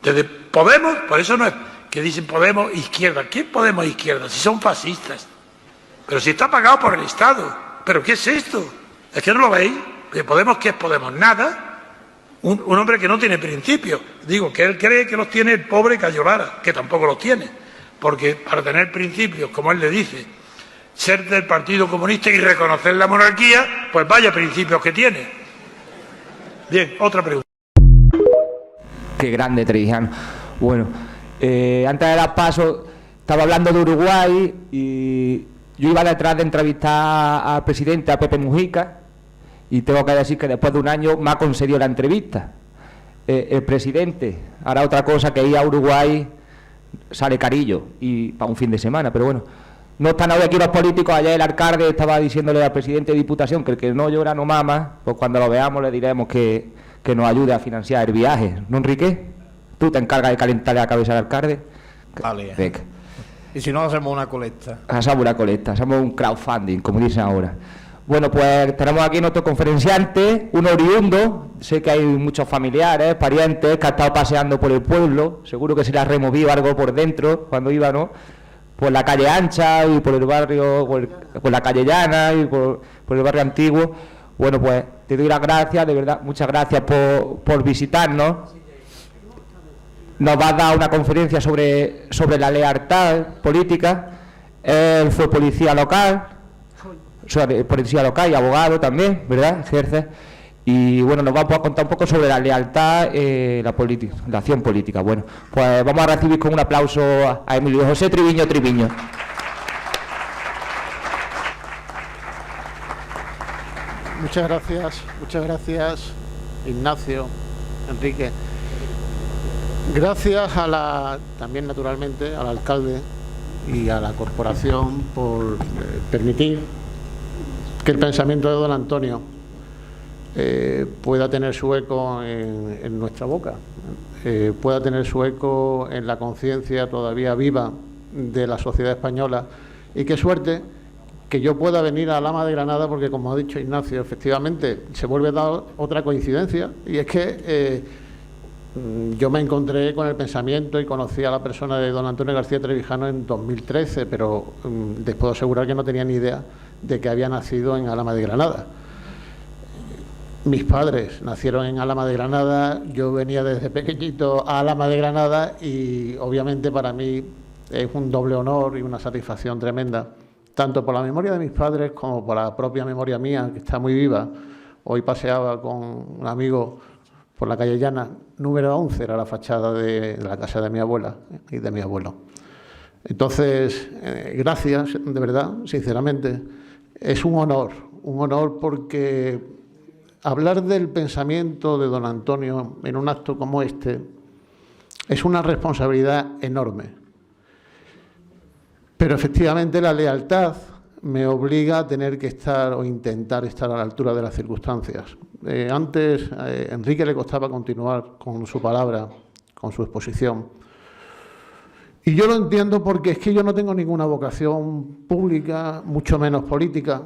Desde Podemos, por eso no es que dicen Podemos izquierda. ¿Qué Podemos izquierda? Si son fascistas. Pero si está pagado por el Estado. ¿Pero qué es esto? ¿Es que no lo veis? ¿De Podemos qué es Podemos? Nada. Un hombre que no tiene principios. Digo, que él cree que los tiene el pobre Cayo Lara, que tampoco los tiene. Porque para tener principios, como él le dice, ser del Partido Comunista y reconocer la monarquía, pues vaya principios que tiene. Bien, otra pregunta. Qué grande, Trevijano. Bueno, antes de dar paso, estaba hablando de Uruguay y yo iba detrás de entrevistar al presidente, a Pepe Mujica, y tengo que decir que después de un año me ha concedido la entrevista. El presidente hará otra cosa que ir a Uruguay, sale carillo, y para un fin de semana, pero bueno. No están hoy aquí los políticos. Ayer el alcalde estaba diciéndole al presidente de Diputación que el que no llora no mama. Pues cuando lo veamos le diremos que nos ayude a financiar el viaje, ¿no, Enrique? Tú te encargas de calentarle la cabeza al alcalde. Vale. Venga. Y si no, hacemos una colecta. Hacemos una colecta, hacemos un crowdfunding, como dicen ahora. Bueno, pues tenemos aquí nuestro conferenciante, un oriundo. Sé que hay muchos familiares, parientes, que ha estado paseando por el pueblo. Seguro que se le ha removido algo por dentro cuando iba, ¿no? Por la calle ancha y por el barrio, por la calle llana y por el barrio antiguo. Bueno, pues te doy las gracias, de verdad, muchas gracias por visitarnos. Nos va a dar una conferencia sobre la lealtad política. Él fue policía local y abogado también, ¿verdad? Ejerce. Y bueno, nos va a contar un poco sobre la lealtad, la acción política. Bueno, pues vamos a recibir con un aplauso a Emilio José Triviño. Muchas gracias, Ignacio, Enrique. Gracias también naturalmente al alcalde y a la corporación por permitir que el pensamiento de don Antonio pueda tener su eco en nuestra boca, pueda tener su eco en la conciencia todavía viva de la sociedad española. Y qué suerte que yo pueda venir a Alhama de Granada, porque como ha dicho Ignacio, efectivamente se vuelve a dar otra coincidencia, y es que yo me encontré con el pensamiento y conocí a la persona de don Antonio García Trevijano en 2013, pero les puedo asegurar que no tenía ni idea de que había nacido en Alhama de Granada. Mis padres nacieron en Alhama de Granada, yo venía desde pequeñito a Alhama de Granada y obviamente para mí es un doble honor y una satisfacción tremenda, tanto por la memoria de mis padres como por la propia memoria mía, que está muy viva. Hoy paseaba con un amigo por la calle Llana, número 11, era la fachada de la casa de mi abuela y de mi abuelo. Entonces, gracias, de verdad, sinceramente. Es un honor porque hablar del pensamiento de don Antonio en un acto como este es una responsabilidad enorme. Pero efectivamente la lealtad me obliga a tener que estar o intentar estar a la altura de las circunstancias. Antes a Enrique le costaba continuar con su palabra, con su exposición. Y yo lo entiendo porque es que yo no tengo ninguna vocación pública, mucho menos política.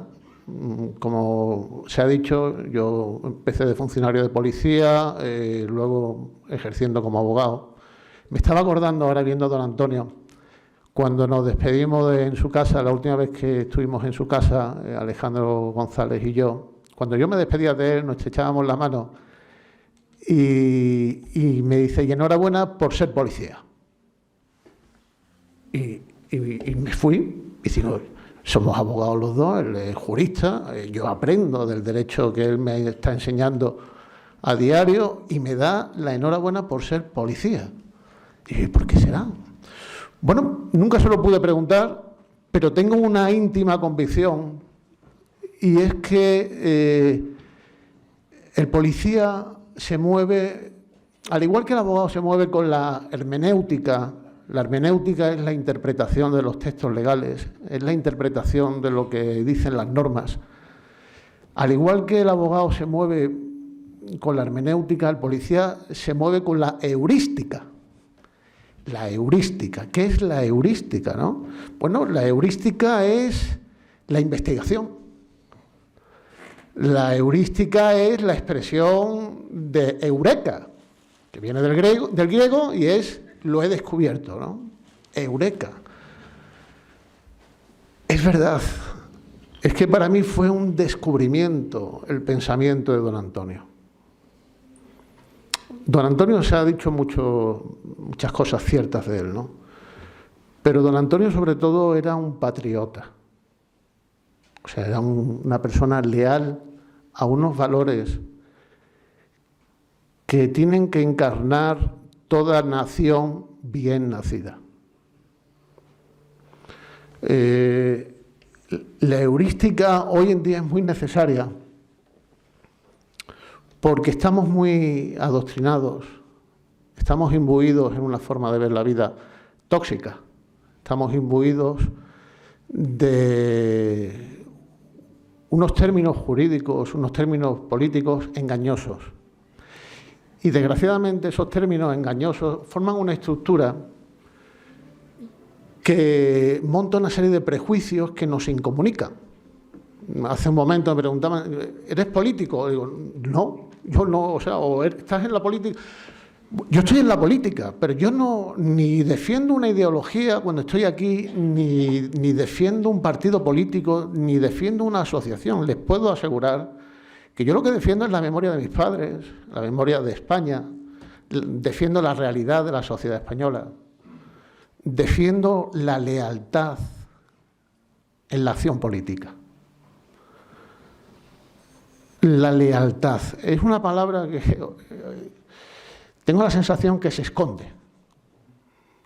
Como se ha dicho, yo empecé de funcionario de policía, luego ejerciendo como abogado. Me estaba acordando ahora viendo a don Antonio, cuando nos despedimos en su casa, la última vez que estuvimos en su casa, Alejandro González y yo, cuando yo me despedía de él, nos echábamos la mano y me dice, y enhorabuena por ser policía. Y me fui, Y digo, somos abogados los dos, él es jurista, yo aprendo del derecho que él me está enseñando a diario y me da la enhorabuena por ser policía. Y yo, ¿por qué será? Bueno, nunca se lo pude preguntar, pero tengo una íntima convicción, y es que el policía se mueve, al igual que el abogado se mueve con la hermenéutica. La hermenéutica es la interpretación de los textos legales, es la interpretación de lo que dicen las normas. Al igual que el abogado se mueve con la hermenéutica, el policía se mueve con la heurística. La heurística, ¿qué es la heurística, no? Bueno, la heurística es la investigación. La heurística es la expresión de eureka, que viene del griego y es lo he descubierto, ¿no? Eureka. Es verdad, es que para mí fue un descubrimiento el pensamiento de don Antonio. Don Antonio se ha dicho muchas cosas ciertas de él, ¿no? Pero don Antonio sobre todo era un patriota. O sea, era una persona leal a unos valores que tienen que encarnar toda nación bien nacida. La heurística hoy en día es muy necesaria porque estamos muy adoctrinados, estamos imbuidos en una forma de ver la vida tóxica, estamos imbuidos de unos términos jurídicos, unos términos políticos engañosos. Y desgraciadamente esos términos engañosos forman una estructura que monta una serie de prejuicios que nos incomunican. Hace un momento me preguntaban, ¿eres político? Digo, no, yo no, o sea, o estás en la política. Yo estoy en la política, pero yo no ni defiendo una ideología cuando estoy aquí, ni defiendo un partido político, ni defiendo una asociación. Les puedo asegurar que yo lo que defiendo es la memoria de mis padres, la memoria de España, defiendo la realidad de la sociedad española, defiendo la lealtad en la acción política. La lealtad es una palabra que tengo la sensación que se esconde.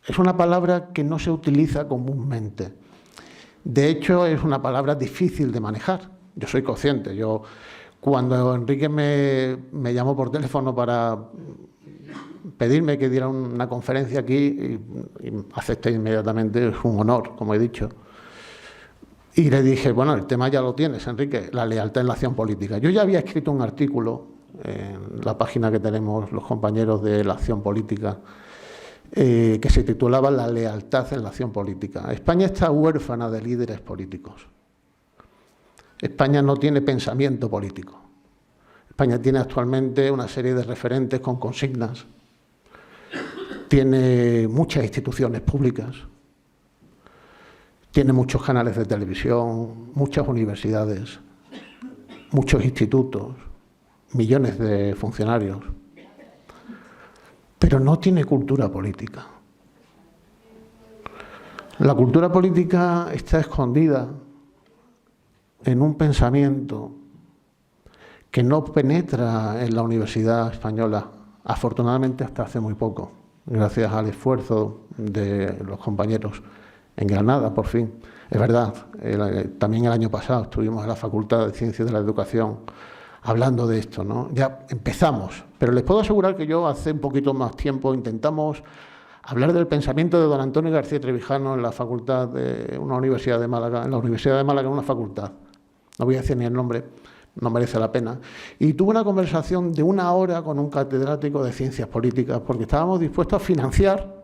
Es una palabra que no se utiliza comúnmente. De hecho, es una palabra difícil de manejar. Yo soy consciente. Cuando Enrique me llamó por teléfono para pedirme que diera una conferencia aquí, y acepté inmediatamente, es un honor, como he dicho. Y le dije, bueno, el tema ya lo tienes, Enrique, la lealtad en la acción política. Yo ya había escrito un artículo en la página que tenemos los compañeros de la acción política, que se titulaba La lealtad en la acción política. España está huérfana de líderes políticos. España no tiene pensamiento político. España tiene actualmente una serie de referentes con consignas. Tiene muchas instituciones públicas. Tiene muchos canales de televisión, muchas universidades, muchos institutos, millones de funcionarios. Pero no tiene cultura política. La cultura política está escondida en un pensamiento que no penetra en la Universidad Española, afortunadamente hasta hace muy poco, gracias al esfuerzo de los compañeros en Granada, por fin. Es verdad, también el año pasado estuvimos en la Facultad de Ciencias de la Educación hablando de esto, ¿no? Ya empezamos, pero les puedo asegurar que yo hace un poquito más tiempo intentamos hablar del pensamiento de don Antonio García Trevijano en la facultad de una universidad de Málaga, en la Universidad de Málaga, en una facultad. No voy a decir ni el nombre, no merece la pena. Y tuve una conversación de 1 hora con un catedrático de Ciencias Políticas, porque estábamos dispuestos a financiar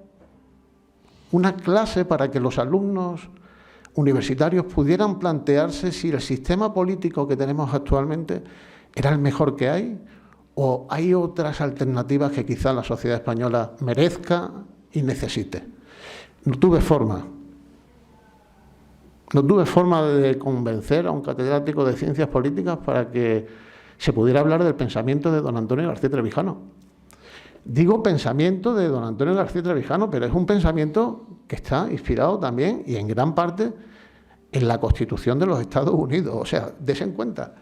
una clase para que los alumnos universitarios pudieran plantearse si el sistema político que tenemos actualmente era el mejor que hay o hay otras alternativas que quizá la sociedad española merezca y necesite. No tuve forma de convencer a un catedrático de Ciencias Políticas para que se pudiera hablar del pensamiento de don Antonio García Trevijano. Digo pensamiento de don Antonio García Trevijano, pero es un pensamiento que está inspirado también y en gran parte en la Constitución de los Estados Unidos. O sea, desen cuenta,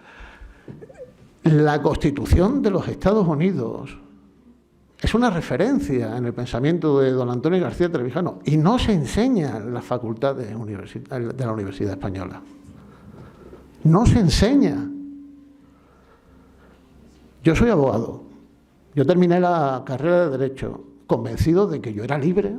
la Constitución de los Estados Unidos es una referencia en el pensamiento de don Antonio García Trevijano y no se enseña en las facultades de la Universidad Española. No se enseña. Yo soy abogado. Yo terminé la carrera de Derecho convencido de que yo era libre,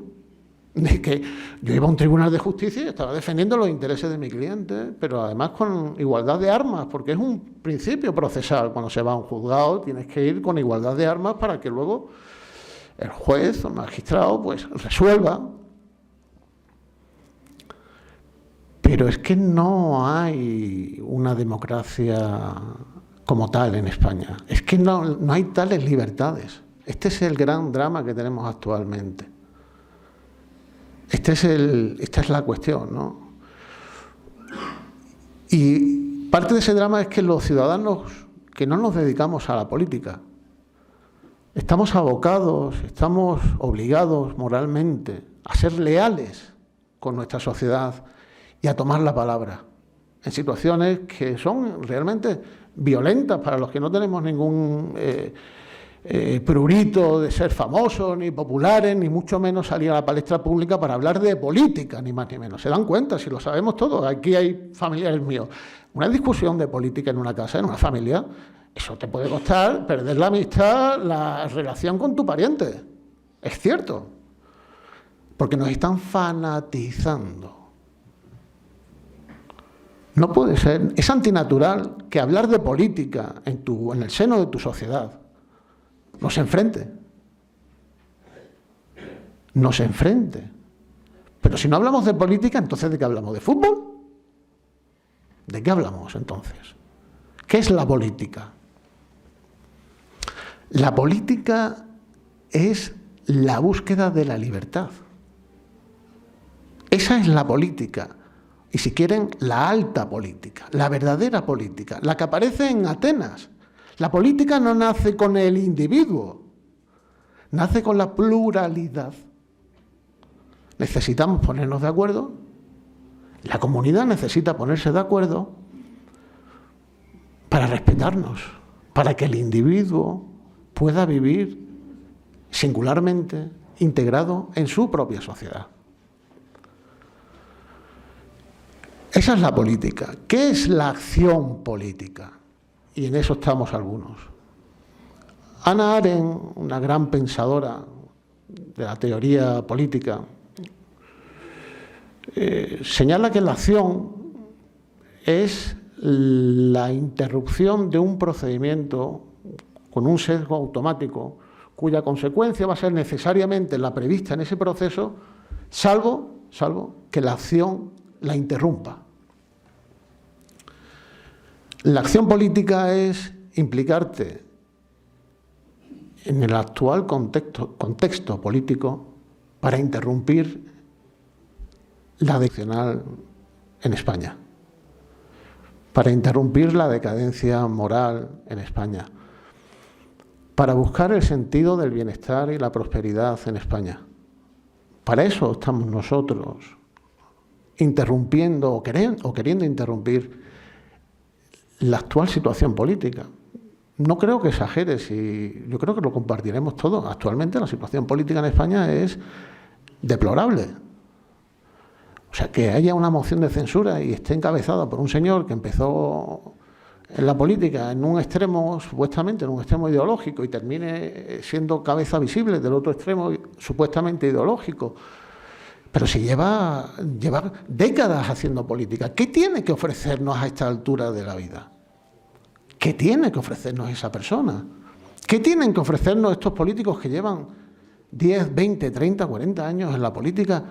de que yo iba a un tribunal de justicia y estaba defendiendo los intereses de mi cliente, pero además con igualdad de armas, porque es un principio procesal. Cuando se va a un juzgado tienes que ir con igualdad de armas para que luego el juez o el magistrado pues resuelva. Pero es que no hay una democracia como tal en España. Es que no hay tales libertades. Este es el gran drama que tenemos actualmente. Esta es la cuestión, ¿no? Y parte de ese drama es que los ciudadanos que no nos dedicamos a la política estamos abocados, estamos obligados moralmente a ser leales con nuestra sociedad y a tomar la palabra en situaciones que son realmente violentas para los que no tenemos ningún prurito de ser famosos, ni populares, ni mucho menos salir a la palestra pública para hablar de política, ni más ni menos. Se dan cuenta, si lo sabemos todos. Aquí hay familiares míos. Una discusión de política en una casa, en una familia, eso te puede costar perder la amistad, la relación con tu pariente. Es cierto. Porque nos están fanatizando. No puede ser. Es antinatural que hablar de política en el seno de tu sociedad nos enfrente. Nos enfrente. Pero si no hablamos de política, entonces ¿de qué hablamos? ¿De fútbol? ¿De qué hablamos entonces? ¿Qué es la política? La política es la búsqueda de la libertad. Esa es la política. Y si quieren, la alta política, la verdadera política, la que aparece en Atenas. La política no nace con el individuo, nace con la pluralidad. Necesitamos ponernos de acuerdo, la comunidad necesita ponerse de acuerdo para respetarnos, para que el individuo pueda vivir singularmente integrado en su propia sociedad. Esa es la política. ¿Qué es la acción política? Y en eso estamos algunos. Hannah Arendt, una gran pensadora de la teoría política, señala que la acción es la interrupción de un procedimiento con un sesgo automático, cuya consecuencia va a ser necesariamente la prevista en ese proceso, salvo que la acción la interrumpa. La acción política es implicarte en el actual contexto político para interrumpir la decadencia en España, para interrumpir la decadencia moral en España, para buscar el sentido del bienestar y la prosperidad en España. Para eso estamos nosotros interrumpiendo o queriendo interrumpir la actual situación política. No creo que exageres, y yo creo que lo compartiremos todos. Actualmente la situación política en España es deplorable. O sea, que haya una moción de censura y esté encabezada por un señor que empezó en la política en un extremo, supuestamente en un extremo ideológico, y termine siendo cabeza visible del otro extremo supuestamente ideológico. Pero si lleva décadas haciendo política, ¿qué tiene que ofrecernos a esta altura de la vida? ¿Qué tiene que ofrecernos esa persona? ¿Qué tienen que ofrecernos estos políticos que llevan 10, 20, 30, 40 años en la política,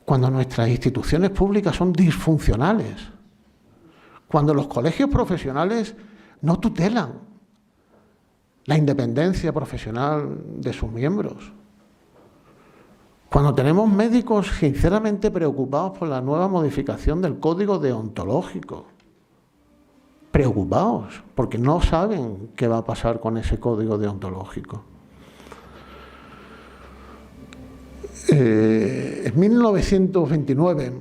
cuando nuestras instituciones públicas son disfuncionales? Cuando los colegios profesionales no tutelan la independencia profesional de sus miembros. Cuando tenemos médicos sinceramente preocupados por la nueva modificación del código deontológico. Preocupados, porque no saben qué va a pasar con ese código deontológico. En 1929,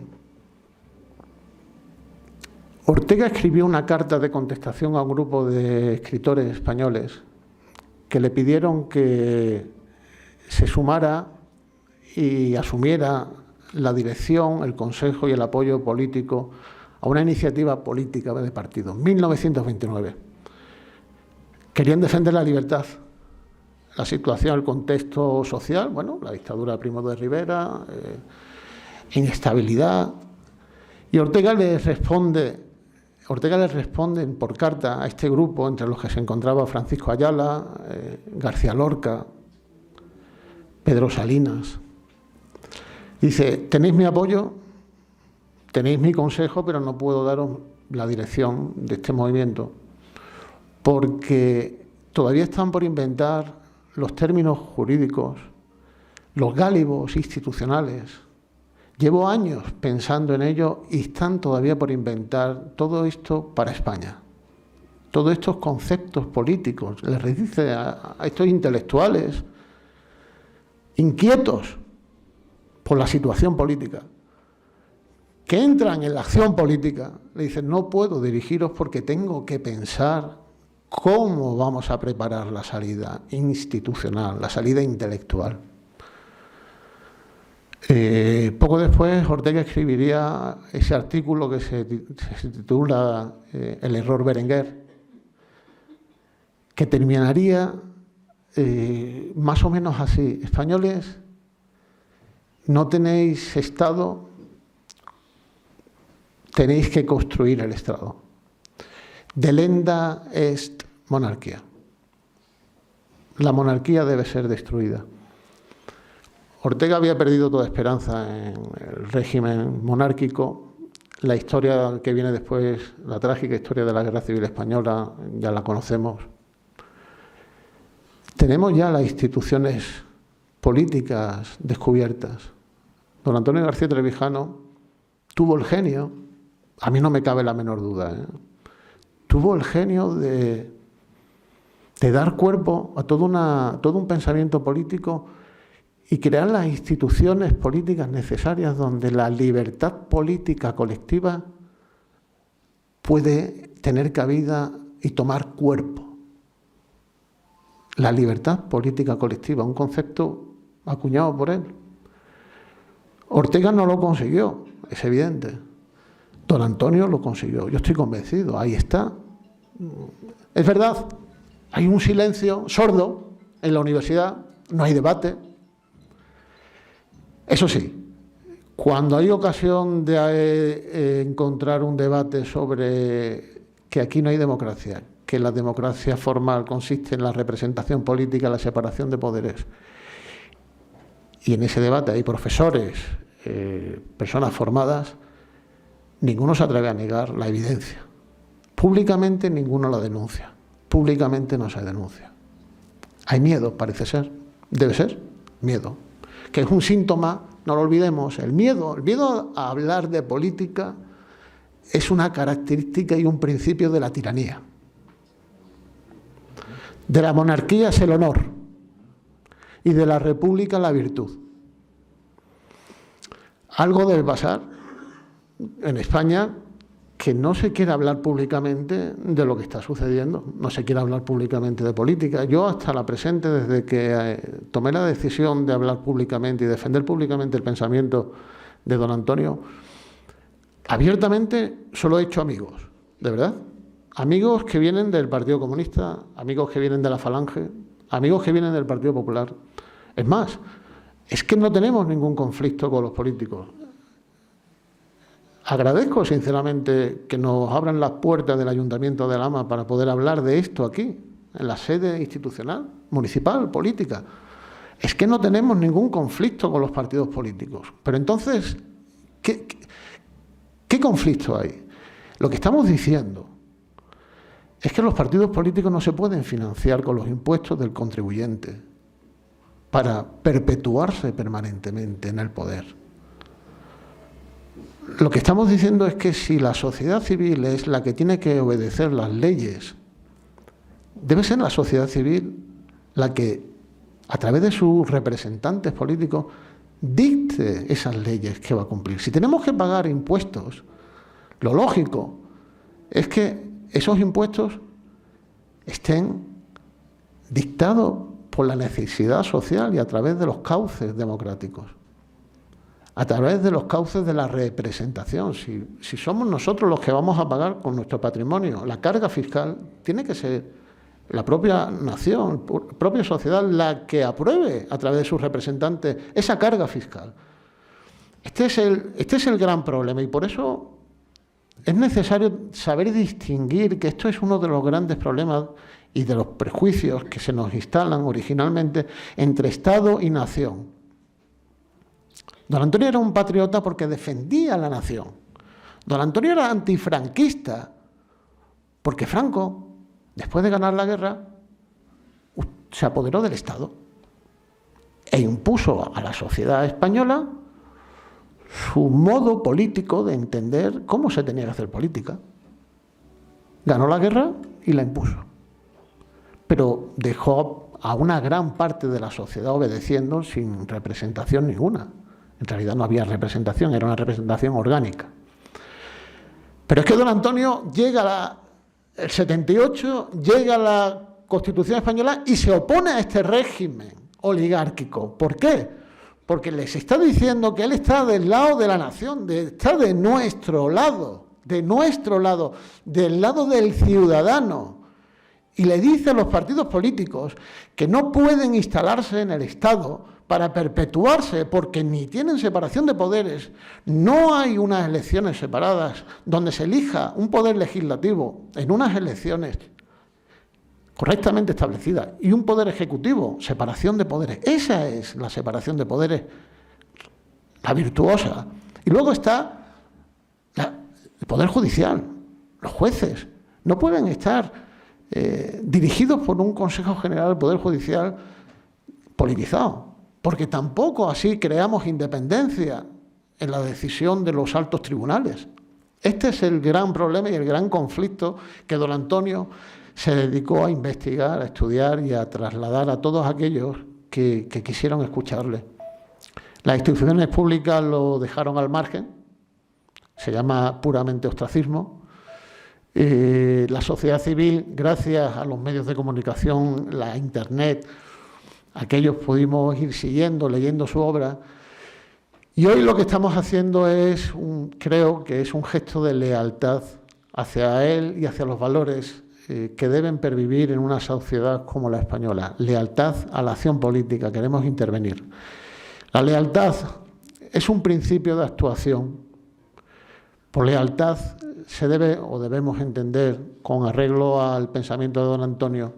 Ortega escribió una carta de contestación a un grupo de escritores españoles que le pidieron que se sumara y asumiera la dirección, el consejo y el apoyo político a una iniciativa política de partido. 1929. Querían defender la libertad, la situación, el contexto social, bueno, la dictadura de Primo de Rivera, inestabilidad. Y Ortega les responde por carta a este grupo, entre los que se encontraba Francisco Ayala, García Lorca, Pedro Salinas. Dice: tenéis mi apoyo, tenéis mi consejo, pero no puedo daros la dirección de este movimiento, porque todavía están por inventar los términos jurídicos, los gálibos institucionales. Llevo años pensando en ello y están todavía por inventar todo esto para España. Todos estos conceptos políticos, les dice a estos intelectuales inquietos por la situación política, que entran en la acción política, le dicen: no puedo dirigiros porque tengo que pensar cómo vamos a preparar la salida institucional, la salida intelectual. Poco después Ortega escribiría ese artículo que se titula El error Berenguer, que terminaría más o menos así: españoles, no tenéis Estado, tenéis que construir el Estado. Delenda est monarquía. La monarquía debe ser destruida. Ortega había perdido toda esperanza en el régimen monárquico. La historia que viene después, la trágica historia de la Guerra Civil Española, ya la conocemos. Tenemos ya las instituciones políticas descubiertas. Don Antonio García Trevijano tuvo el genio, a mí no me cabe la menor duda, tuvo el genio de dar cuerpo a todo un pensamiento político y crear las instituciones políticas necesarias donde la libertad política colectiva puede tener cabida y tomar cuerpo. La libertad política colectiva, un concepto acuñado por él. Ortega no lo consiguió, es evidente. Don Antonio lo consiguió, yo estoy convencido, ahí está. Es verdad, hay un silencio sordo en la universidad, no hay debate. Eso sí, cuando hay ocasión de encontrar un debate sobre que aquí no hay democracia, que la democracia formal consiste en la representación política, la separación de poderes, y en ese debate hay profesores, personas formadas, ninguno se atreve a negar la evidencia. Públicamente ninguno la denuncia, públicamente no se denuncia. Hay miedo, parece ser, debe ser, miedo, que es un síntoma, no lo olvidemos, el miedo a hablar de política es una característica y un principio de la tiranía. De la monarquía es el honor y de la república la virtud. Algo debe pasar en España, que no se quiere hablar públicamente de lo que está sucediendo, no se quiere hablar públicamente de política. Yo hasta la presente, desde que tomé la decisión de hablar públicamente y defender públicamente el pensamiento de don Antonio, abiertamente solo he hecho amigos, de verdad. Amigos que vienen del Partido Comunista, amigos que vienen de la Falange, amigos que vienen del Partido Popular. Es más, es que no tenemos ningún conflicto con los políticos. Agradezco sinceramente que nos abran las puertas del Ayuntamiento de Alhama para poder hablar de esto aquí, en la sede institucional, municipal, política. Es que no tenemos ningún conflicto con los partidos políticos. Pero entonces, ¿qué conflicto hay? Lo que estamos diciendo es que los partidos políticos no se pueden financiar con los impuestos del contribuyente para perpetuarse permanentemente en el poder. Lo que estamos diciendo es que si la sociedad civil es la que tiene que obedecer las leyes, debe ser la sociedad civil la que, a través de sus representantes políticos, dicte esas leyes que va a cumplir. Si tenemos que pagar impuestos, lo lógico es que esos impuestos estén dictados por la necesidad social y a través de los cauces democráticos, a través de los cauces de la representación. Si somos nosotros los que vamos a pagar con nuestro patrimonio la carga fiscal, tiene que ser la propia nación, la propia sociedad la que apruebe a través de sus representantes esa carga fiscal. Este es el gran problema, y por eso es necesario saber distinguir que esto es uno de los grandes problemas y de los prejuicios que se nos instalan originalmente entre Estado y nación. Don Antonio era un patriota porque defendía a la nación. Don Antonio era antifranquista porque Franco, después de ganar la guerra, se apoderó del Estado e impuso a la sociedad española su modo político de entender cómo se tenía que hacer política. Ganó la guerra y la impuso, pero dejó a una gran parte de la sociedad obedeciendo sin representación ninguna. En realidad no había representación, era una representación orgánica. Pero es que don Antonio llega el 78, llega a la Constitución española y se opone a este régimen oligárquico. ¿Por qué? Porque les está diciendo que él está del lado de la nación, está de nuestro lado, del lado del ciudadano. Y le dice a los partidos políticos que no pueden instalarse en el Estado para perpetuarse, porque ni tienen separación de poderes, no hay unas elecciones separadas donde se elija un poder legislativo en unas elecciones correctamente establecidas y un poder ejecutivo, separación de poderes. Esa es la separación de poderes, la virtuosa. Y luego está el poder judicial, los jueces. No pueden estar dirigidos por un Consejo General del Poder Judicial politizado, porque tampoco así creamos independencia en la decisión de los altos tribunales. Este es el gran problema y el gran conflicto que don Antonio se dedicó a investigar, a estudiar y a trasladar a todos aquellos que quisieron escucharle. Las instituciones públicas lo dejaron al margen, se llama puramente ostracismo. La sociedad civil, gracias a los medios de comunicación, la Internet, aquellos pudimos ir siguiendo, leyendo su obra. Y hoy lo que estamos haciendo es, creo que es un gesto de lealtad hacia él y hacia los valores que deben pervivir en una sociedad como la española. Lealtad a la acción política, queremos intervenir. La lealtad es un principio de actuación. Por lealtad se debe o debemos entender, con arreglo al pensamiento de don Antonio,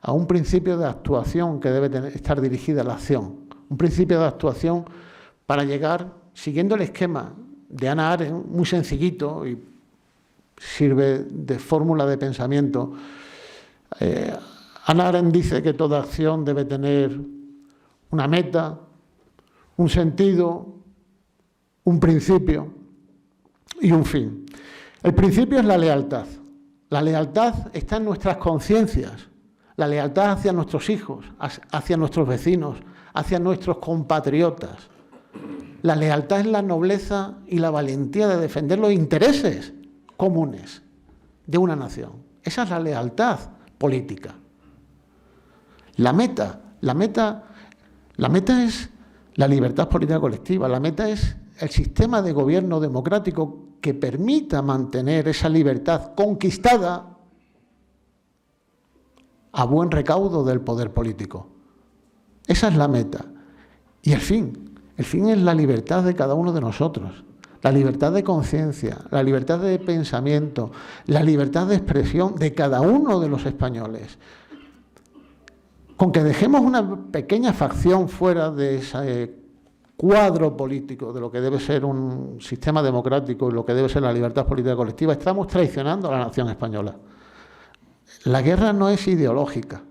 a un principio de actuación que debe estar dirigida a la acción. Un principio de actuación para llegar, siguiendo el esquema de Hannah Arendt, muy sencillito y sirve de fórmula de pensamiento. Hannah Arendt dice que toda acción debe tener una meta, un sentido, un principio y un fin. El principio es la lealtad. La lealtad está en nuestras conciencias. La lealtad hacia nuestros hijos, hacia nuestros vecinos, hacia nuestros compatriotas. La lealtad es la nobleza y la valentía de defender los intereses comunes de una nación. Esa es la lealtad política. La meta es la libertad política colectiva. La meta es el sistema de gobierno democrático que permita mantener esa libertad conquistada a buen recaudo del poder político. Esa es la meta. Y el fin es la libertad de cada uno de nosotros, la libertad de conciencia, la libertad de pensamiento, la libertad de expresión de cada uno de los españoles. Con que dejemos una pequeña facción fuera de ese cuadro político de lo que debe ser un sistema democrático y lo que debe ser la libertad política colectiva, estamos traicionando a la nación española. La guerra no es ideológica,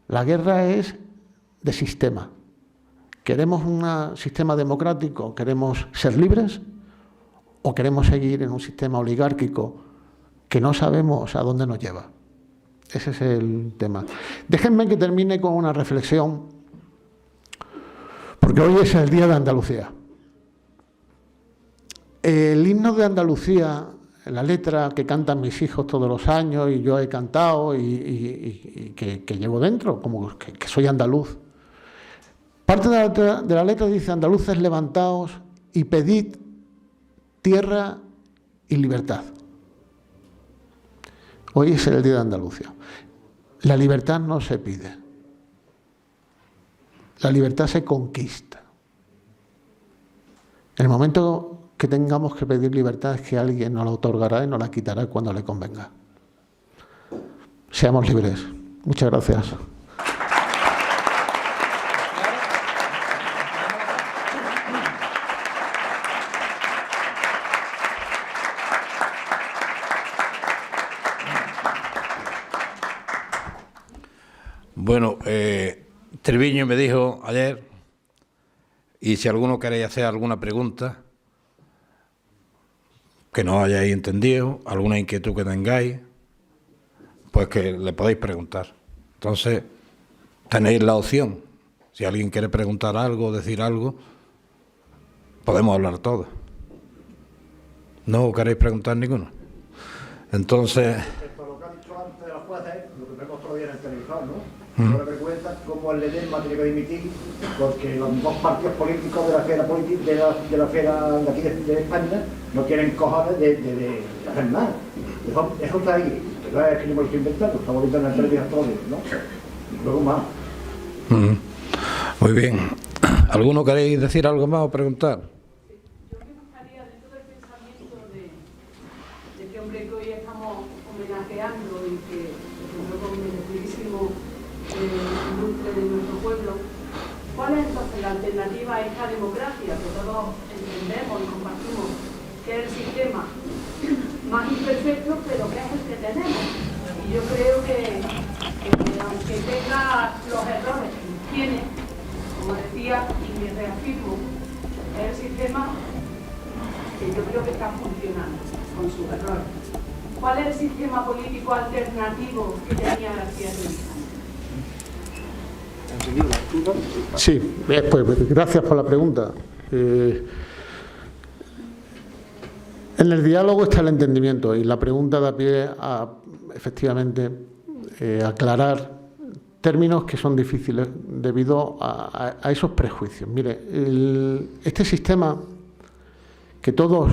la guerra es de sistema. ¿Queremos un sistema democrático? ¿Queremos ser libres? ¿O queremos seguir en un sistema oligárquico que no sabemos a dónde nos lleva? Ese es el tema. Déjenme que termine con una reflexión, porque hoy es el Día de Andalucía. El himno de Andalucía la letra que cantan mis hijos todos los años y yo he cantado y que llevo dentro, como que soy andaluz. Parte de la letra dice: andaluces, levantaos y pedid tierra y libertad. Hoy es el Día de Andalucía. La libertad no se pide. La libertad se conquista. En el momento que tengamos que pedir libertad es que alguien nos la otorgará y nos la quitará cuando le convenga. Seamos libres. Muchas gracias. Bueno, Triviño me dijo ayer, y si alguno queréis hacer alguna pregunta que no hayáis entendido, alguna inquietud que tengáis, pues que le podéis preguntar. Entonces, tenéis la opción. Si alguien quiere preguntar algo, decir algo, podemos hablar todos. ¿No queréis preguntar ninguno? Entonces... Por lo que ha dicho antes de los jueces, lo que vemos todavía en el televisor, ¿no? No le recuerda cómo el Ledesma tiene que dimitir porque los dos partidos políticos de la esfera de la esfera de aquí de España no tienen cojones de hacer nada. Eso está ahí. No es que yo me lo estoy inventando, estamos viendo en el televisión todo, ¿no? Y luego más. Muy bien. ¿Alguno queréis decir algo más o preguntar? Yo me gustaría, dentro del pensamiento de este hombre que hoy estamos homenajeando y que luego con merecidísimo ilustre de nuestro pueblo, ¿cuál es entonces la alternativa a esta democracia que todos entendemos y compartimos, que es el sistema más imperfecto, pero que es el que tenemos? Y yo creo que aunque tenga los errores que tiene, como decía, y me reafirmo, es el sistema que yo creo que está funcionando con sus errores. ¿Cuál es el sistema político alternativo que tenía García Trevijano? Sí, pues gracias por la pregunta. En el diálogo está el entendimiento y la pregunta da pie a, efectivamente, aclarar términos que son difíciles debido a esos prejuicios. Mire, este sistema que todos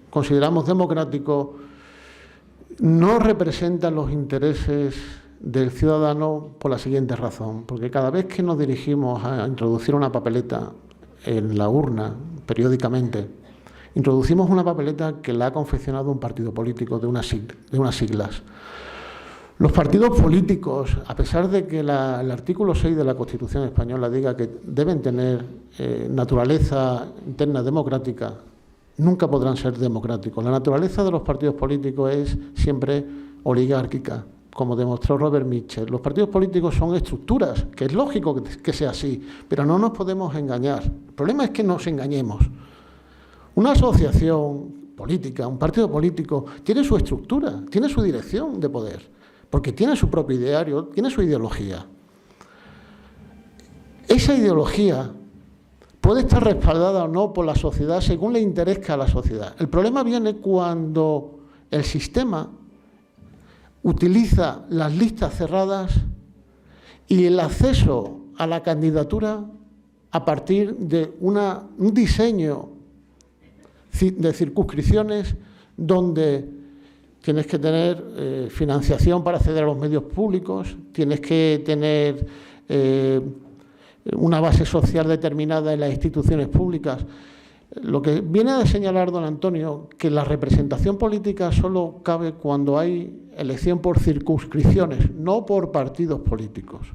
consideramos democrático no representa los intereses del ciudadano por la siguiente razón, porque cada vez que nos dirigimos a introducir una papeleta en la urna periódicamente, introducimos una papeleta que la ha confeccionado un partido político de unas siglas. Los partidos políticos, a pesar de que el artículo 6 de la Constitución española diga que deben tener naturaleza interna democrática, nunca podrán ser democráticos. La naturaleza de los partidos políticos es siempre oligárquica, como demostró Robert Mitchell. Los partidos políticos son estructuras, que es lógico que sea así, pero no nos podemos engañar. El problema es que nos engañemos. Una asociación política, un partido político, tiene su estructura, tiene su dirección de poder, porque tiene su propio ideario, tiene su ideología. Esa ideología puede estar respaldada o no por la sociedad según le interese a la sociedad. El problema viene cuando el sistema utiliza las listas cerradas y el acceso a la candidatura a partir de un diseño de circunscripciones donde tienes que tener financiación para acceder a los medios públicos, tienes que tener una base social determinada en las instituciones públicas. Lo que viene a señalar don Antonio, que la representación política solo cabe cuando hay elección por circunscripciones, no por partidos políticos,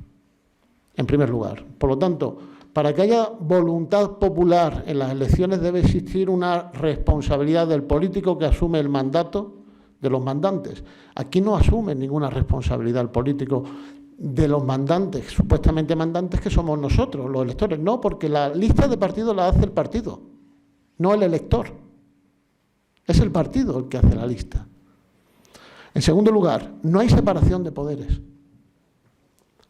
en primer lugar. Por lo tanto, para que haya voluntad popular en las elecciones debe existir una responsabilidad del político que asume el mandato de los mandantes. Aquí no asume ninguna responsabilidad el político de los mandantes, supuestamente mandantes que somos nosotros, los electores. No, porque la lista de partidos la hace el partido, no el elector. Es el partido el que hace la lista. En segundo lugar, no hay separación de poderes.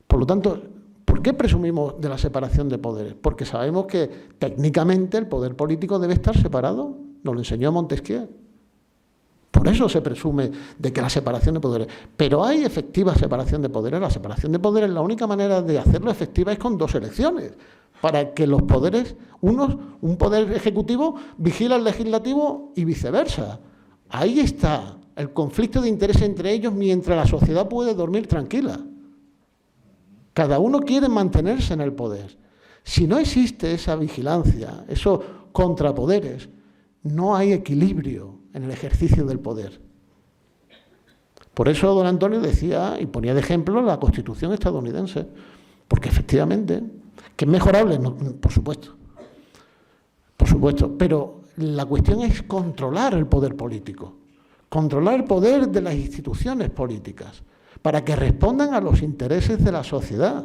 Por lo tanto, ¿por qué presumimos de la separación de poderes? Porque sabemos que técnicamente el poder político debe estar separado. Nos lo enseñó Montesquieu. Por eso se presume de que la separación de poderes. Pero hay efectiva separación de poderes. La separación de poderes, la única manera de hacerlo efectiva es con 2 elecciones, para que los poderes, un poder ejecutivo vigila al legislativo y viceversa. Ahí está el conflicto de interés entre ellos mientras la sociedad puede dormir tranquila. Cada uno quiere mantenerse en el poder. Si no existe esa vigilancia, esos contrapoderes, no hay equilibrio en el ejercicio del poder. Por eso don Antonio decía y ponía de ejemplo la Constitución estadounidense, porque efectivamente, que es mejorable, no, por supuesto, pero la cuestión es controlar el poder político, controlar el poder de las instituciones políticas, para que respondan a los intereses de la sociedad.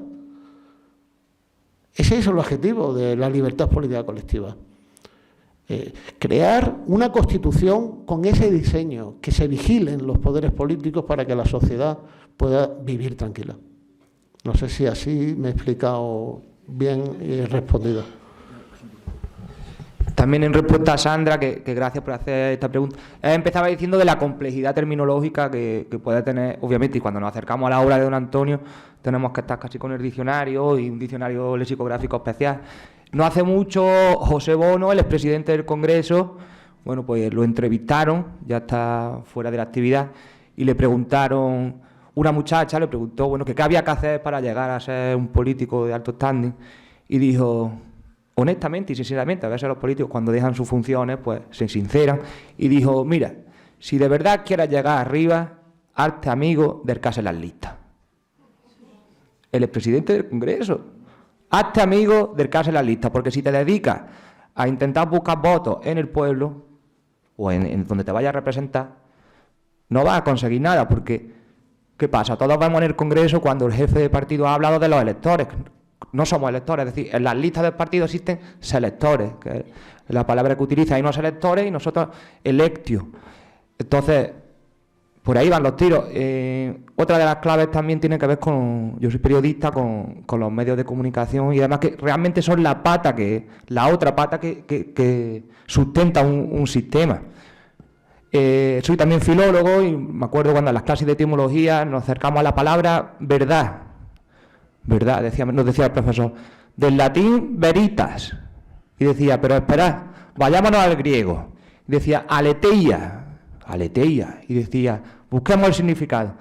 Ese es el objetivo de la libertad política colectiva. Crear una Constitución con ese diseño, que se vigilen los poderes políticos para que la sociedad pueda vivir tranquila. No sé si así me he explicado bien y he respondido. También en respuesta a Sandra, que gracias por hacer esta pregunta, empezaba diciendo de la complejidad terminológica que puede tener, obviamente, y cuando nos acercamos a la obra de don Antonio, tenemos que estar casi con el diccionario y un diccionario lexicográfico especial. No hace mucho, José Bono, el expresidente del Congreso, bueno, pues lo entrevistaron, ya está fuera de la actividad, y le preguntaron, una muchacha le preguntó, bueno, que qué había que hacer para llegar a ser un político de alto standing, y dijo, honestamente y sinceramente, a veces los políticos cuando dejan sus funciones, pues se sinceran, y dijo, mira, si de verdad quieres llegar arriba, hazte amigo del que hace las listas. El expresidente del Congreso. Hazte amigo del que hace las listas, porque si te dedicas a intentar buscar votos en el pueblo o en donde te vayas a representar, no vas a conseguir nada, porque ¿qué pasa? Todos vemos en el Congreso cuando el jefe de partido ha hablado de los electores. No somos electores, es decir, en las listas del partido existen selectores, que es la palabra que utiliza. Hay unos electores y nosotros electio. Entonces, por ahí van los tiros. Otra de las claves también tiene que ver con, yo soy periodista, con los medios de comunicación y además que realmente son la otra pata que sustenta un sistema. Soy también filólogo y me acuerdo cuando en las clases de etimología nos acercamos a la palabra verdad. Verdad, nos decía el profesor, del latín veritas. Y decía, pero esperad, vayámonos al griego. Y decía, aletheia. Y decía, busquemos el significado.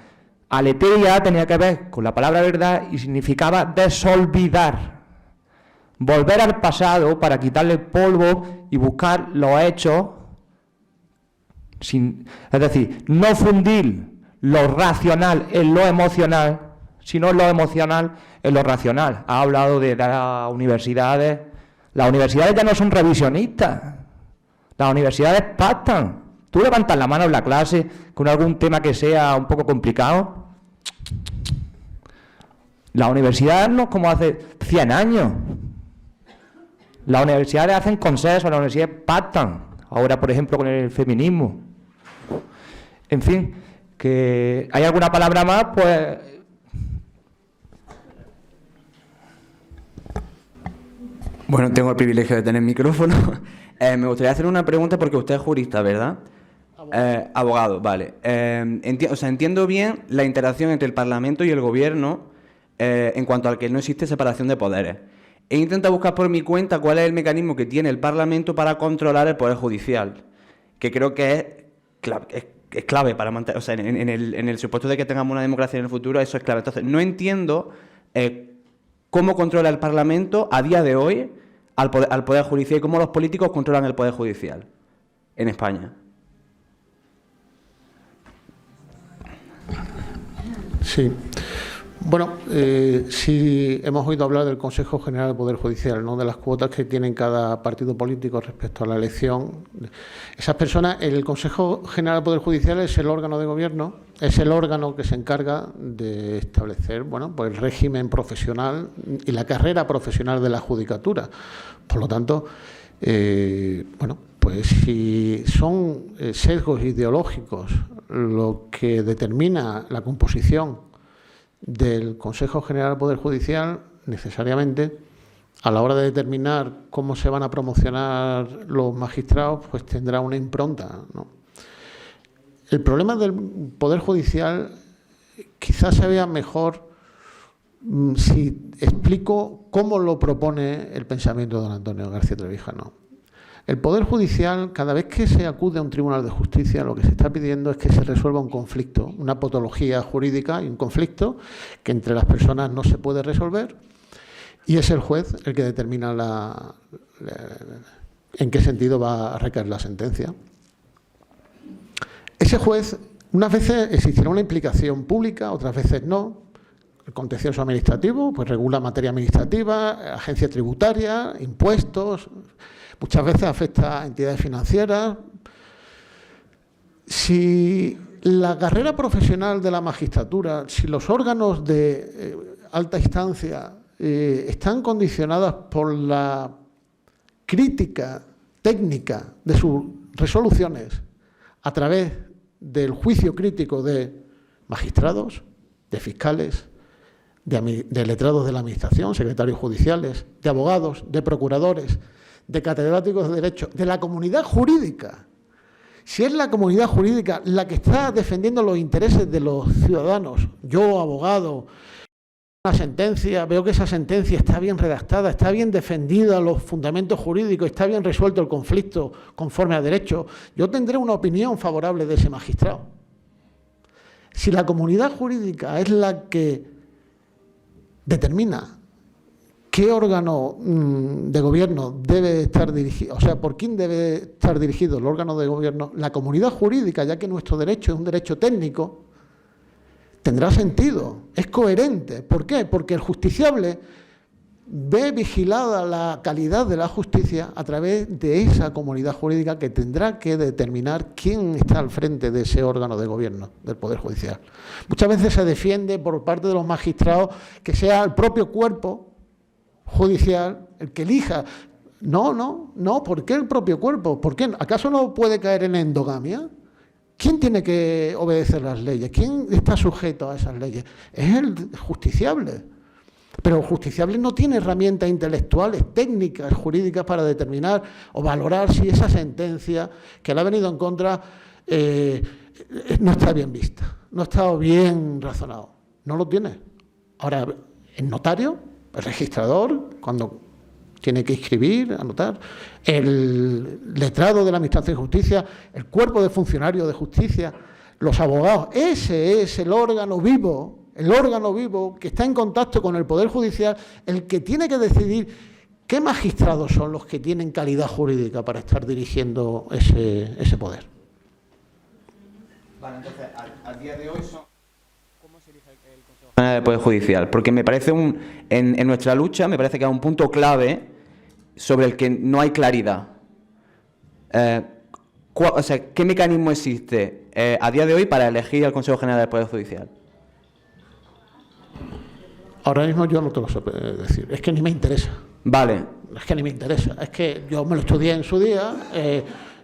Aletheia tenía que ver con la palabra verdad y significaba desolvidar. Volver al pasado para quitarle el polvo y buscar los hechos. Es decir, no fundir lo racional en lo emocional, sino lo emocional en lo racional. Ha hablado de las universidades. Las universidades ya no son revisionistas. Las universidades pactan. Tú levantas la mano en la clase con algún tema que sea un poco complicado. Las universidades no es como hace 100 años. Las universidades hacen consenso, las universidades pactan. Ahora, por ejemplo, con el feminismo. En fin, que hay alguna palabra más, pues... Bueno, tengo el privilegio de tener micrófono. Me gustaría hacer una pregunta porque usted es jurista, ¿verdad? Abogado, vale. Entiendo bien la interacción entre el Parlamento y el Gobierno en cuanto al que no existe separación de poderes. He intentado buscar por mi cuenta cuál es el mecanismo que tiene el Parlamento para controlar el Poder Judicial, que creo que es clave para mantener, o sea, en el supuesto de que tengamos una democracia en el futuro, eso es clave. Entonces, no entiendo cómo controla el Parlamento a día de hoy al Poder Judicial y cómo los políticos controlan el Poder Judicial en España. Sí. Bueno, sí hemos oído hablar del Consejo General del Poder Judicial, ¿no? De las cuotas que tienen cada partido político respecto a la elección. Esas personas, el Consejo General del Poder Judicial es el órgano de gobierno, es el órgano que se encarga de establecer, bueno, pues el régimen profesional y la carrera profesional de la judicatura. Por lo tanto, bueno, pues si son sesgos ideológicos lo que determina la composición del Consejo General del Poder Judicial, necesariamente, a la hora de determinar cómo se van a promocionar los magistrados, pues tendrá una impronta, ¿no? el problema del Poder Judicial quizás se vea mejor si explico cómo lo propone el pensamiento de don Antonio García Trevijano. El Poder Judicial, cada vez que se acude a un tribunal de justicia, lo que se está pidiendo es que se resuelva un conflicto, una patología jurídica y un conflicto que entre las personas no se puede resolver, y es el juez el que determina en qué sentido va a recaer la sentencia. Ese juez, unas veces existirá una implicación pública, otras veces no. El contencioso administrativo pues regula materia administrativa, agencia tributaria, impuestos. Muchas veces afecta a entidades financieras. Si la carrera profesional de la magistratura, si los órganos de alta instancia están condicionadas por la crítica técnica de sus resoluciones a través del juicio crítico de magistrados, de fiscales, de letrados de la Administración, secretarios judiciales, de abogados, de procuradores, de catedráticos de Derecho, de la comunidad jurídica. Si es la comunidad jurídica la que está defendiendo los intereses de los ciudadanos, yo, abogado, una sentencia, veo que esa sentencia está bien redactada, está bien defendida los fundamentos jurídicos, está bien resuelto el conflicto conforme a derecho, yo tendré una opinión favorable de ese magistrado. Si la comunidad jurídica es la que determina qué órgano de gobierno debe estar dirigido, o sea, por quién debe estar dirigido el órgano de gobierno, la comunidad jurídica, ya que nuestro derecho es un derecho técnico, tendrá sentido, es coherente. ¿Por qué? Porque el justiciable ve vigilada la calidad de la justicia a través de esa comunidad jurídica que tendrá que determinar quién está al frente de ese órgano de gobierno, del Poder Judicial. Muchas veces se defiende por parte de los magistrados que sea el propio cuerpo judicial el que elija. No, ¿por qué el propio cuerpo? ¿Por qué? ¿Acaso no puede caer en endogamia? ¿Quién tiene que obedecer las leyes? ¿Quién está sujeto a esas leyes? Es el justiciable. Pero el justiciable no tiene herramientas intelectuales, técnicas, jurídicas para determinar o valorar si esa sentencia que le ha venido en contra no está bien vista, no ha estado bien razonado. No lo tiene. Ahora, el notario, el registrador, cuando tiene que inscribir, anotar, el letrado de la Administración de Justicia, el cuerpo de funcionarios de justicia, los abogados, ese es el órgano vivo que está en contacto con el Poder Judicial, el que tiene que decidir qué magistrados son los que tienen calidad jurídica para estar dirigiendo ese poder. Vale, entonces, a día de hoy ¿cómo se elige el Consejo General del Poder Judicial? Porque me parece en nuestra lucha, me parece que es un punto clave sobre el que no hay claridad. O sea, ¿qué mecanismo existe a día de hoy para elegir al Consejo General del Poder Judicial? Ahora mismo yo no te lo sé decir, es que ni me interesa. Vale. Es que ni me interesa, es que yo me lo estudié en su día,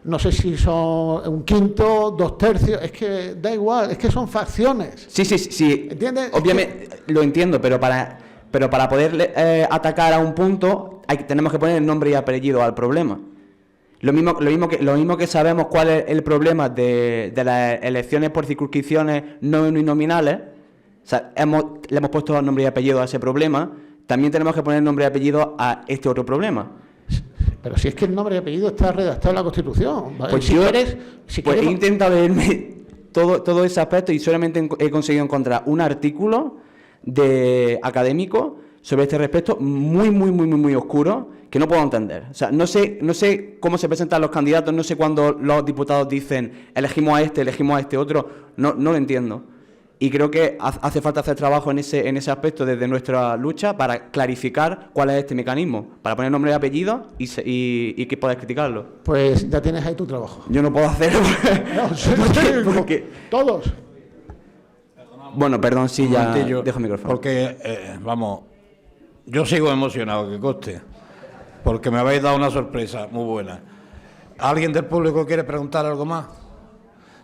no sé si son un quinto, 2/3, es que da igual, es que son facciones. Sí. ¿Entiendes? Obviamente lo entiendo, pero para poder atacar a un punto tenemos que poner el nombre y apellido al problema. Lo mismo que sabemos cuál es el problema de las elecciones por circunscripciones no uninominales. O sea, le hemos puesto nombre y apellido a ese problema, también tenemos que poner nombre y apellido a este otro problema. Pero si es que el nombre y apellido está redactado en la Constitución. ¿Vale? Pues he intentado leerme todo ese aspecto y solamente he conseguido encontrar un artículo académico sobre este respecto muy oscuro que no puedo entender. O sea, no sé cómo se presentan los candidatos, no sé cuándo los diputados dicen elegimos a este otro, no lo entiendo. Y creo que hace falta hacer trabajo en ese aspecto desde nuestra lucha para clarificar cuál es este mecanismo, para poner nombre y apellido y que podáis criticarlo. Pues ya tienes ahí tu trabajo. Yo no puedo hacerlo. Porque todos. Bueno, perdón, sí, ya dejo el micrófono. Porque, yo sigo emocionado, que conste, porque me habéis dado una sorpresa muy buena. ¿Alguien del público quiere preguntar algo más?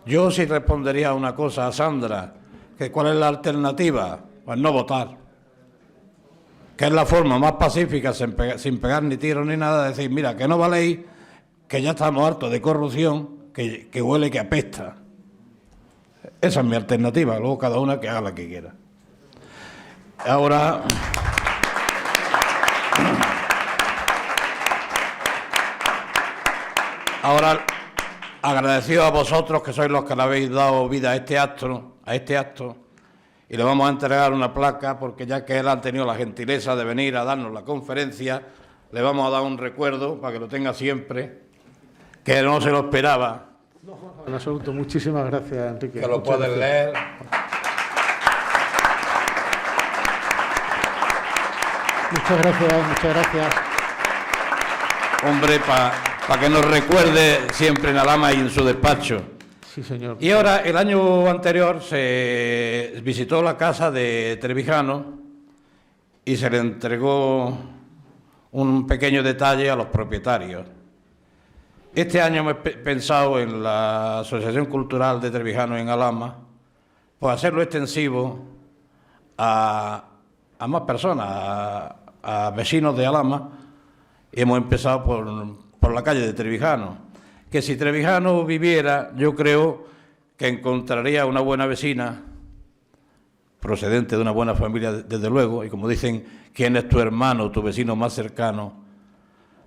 Yo sí respondería una cosa a Sandra, que ¿cuál es la alternativa? Pues no votar, que es la forma más pacífica, sin pegar ni tiros ni nada, de decir, mira, que no valéis, que ya estamos hartos de corrupción, que huele, que apesta. Esa es mi alternativa, luego cada una que haga la que quiera. Ahora agradecido a vosotros que sois los que le habéis dado vida a este acto, y le vamos a entregar una placa, porque ya que él ha tenido la gentileza de venir a darnos la conferencia, le vamos a dar un recuerdo para que lo tenga siempre, que no se lo esperaba. En absoluto, muchísimas gracias, Enrique. Que lo puedes leer. Muchas gracias. Hombre, para que nos recuerde siempre en Alhama y en su despacho. Sí, señor. Y ahora, el año anterior se visitó la casa de Trevijano y se le entregó un pequeño detalle a los propietarios. Este año hemos pensado en la Asociación Cultural de Trevijano en Alhama, pues hacerlo extensivo a más personas, a vecinos de Alhama, y hemos empezado por la calle de Trevijano. Que si Trevijano viviera, yo creo que encontraría una buena vecina, procedente de una buena familia, desde luego, y como dicen, ¿quién es tu hermano, tu vecino más cercano?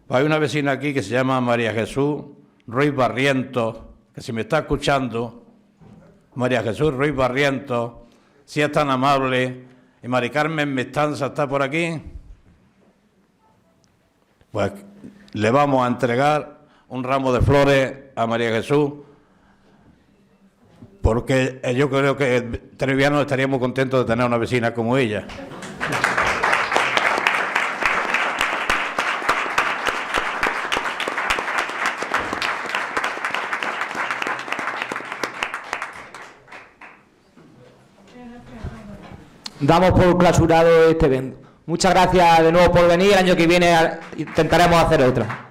Pues hay una vecina aquí que se llama María Jesús Ruiz Barrientos, que si me está escuchando, María Jesús Ruiz Barrientos, si es tan amable, y Mari Carmen Mestanza está por aquí, pues le vamos a entregar un ramo de flores a María Jesús, porque yo creo que Trevijano estaría muy contento de tener una vecina como ella. Damos por clausurado este evento. Muchas gracias de nuevo por venir. El año que viene intentaremos hacer otra.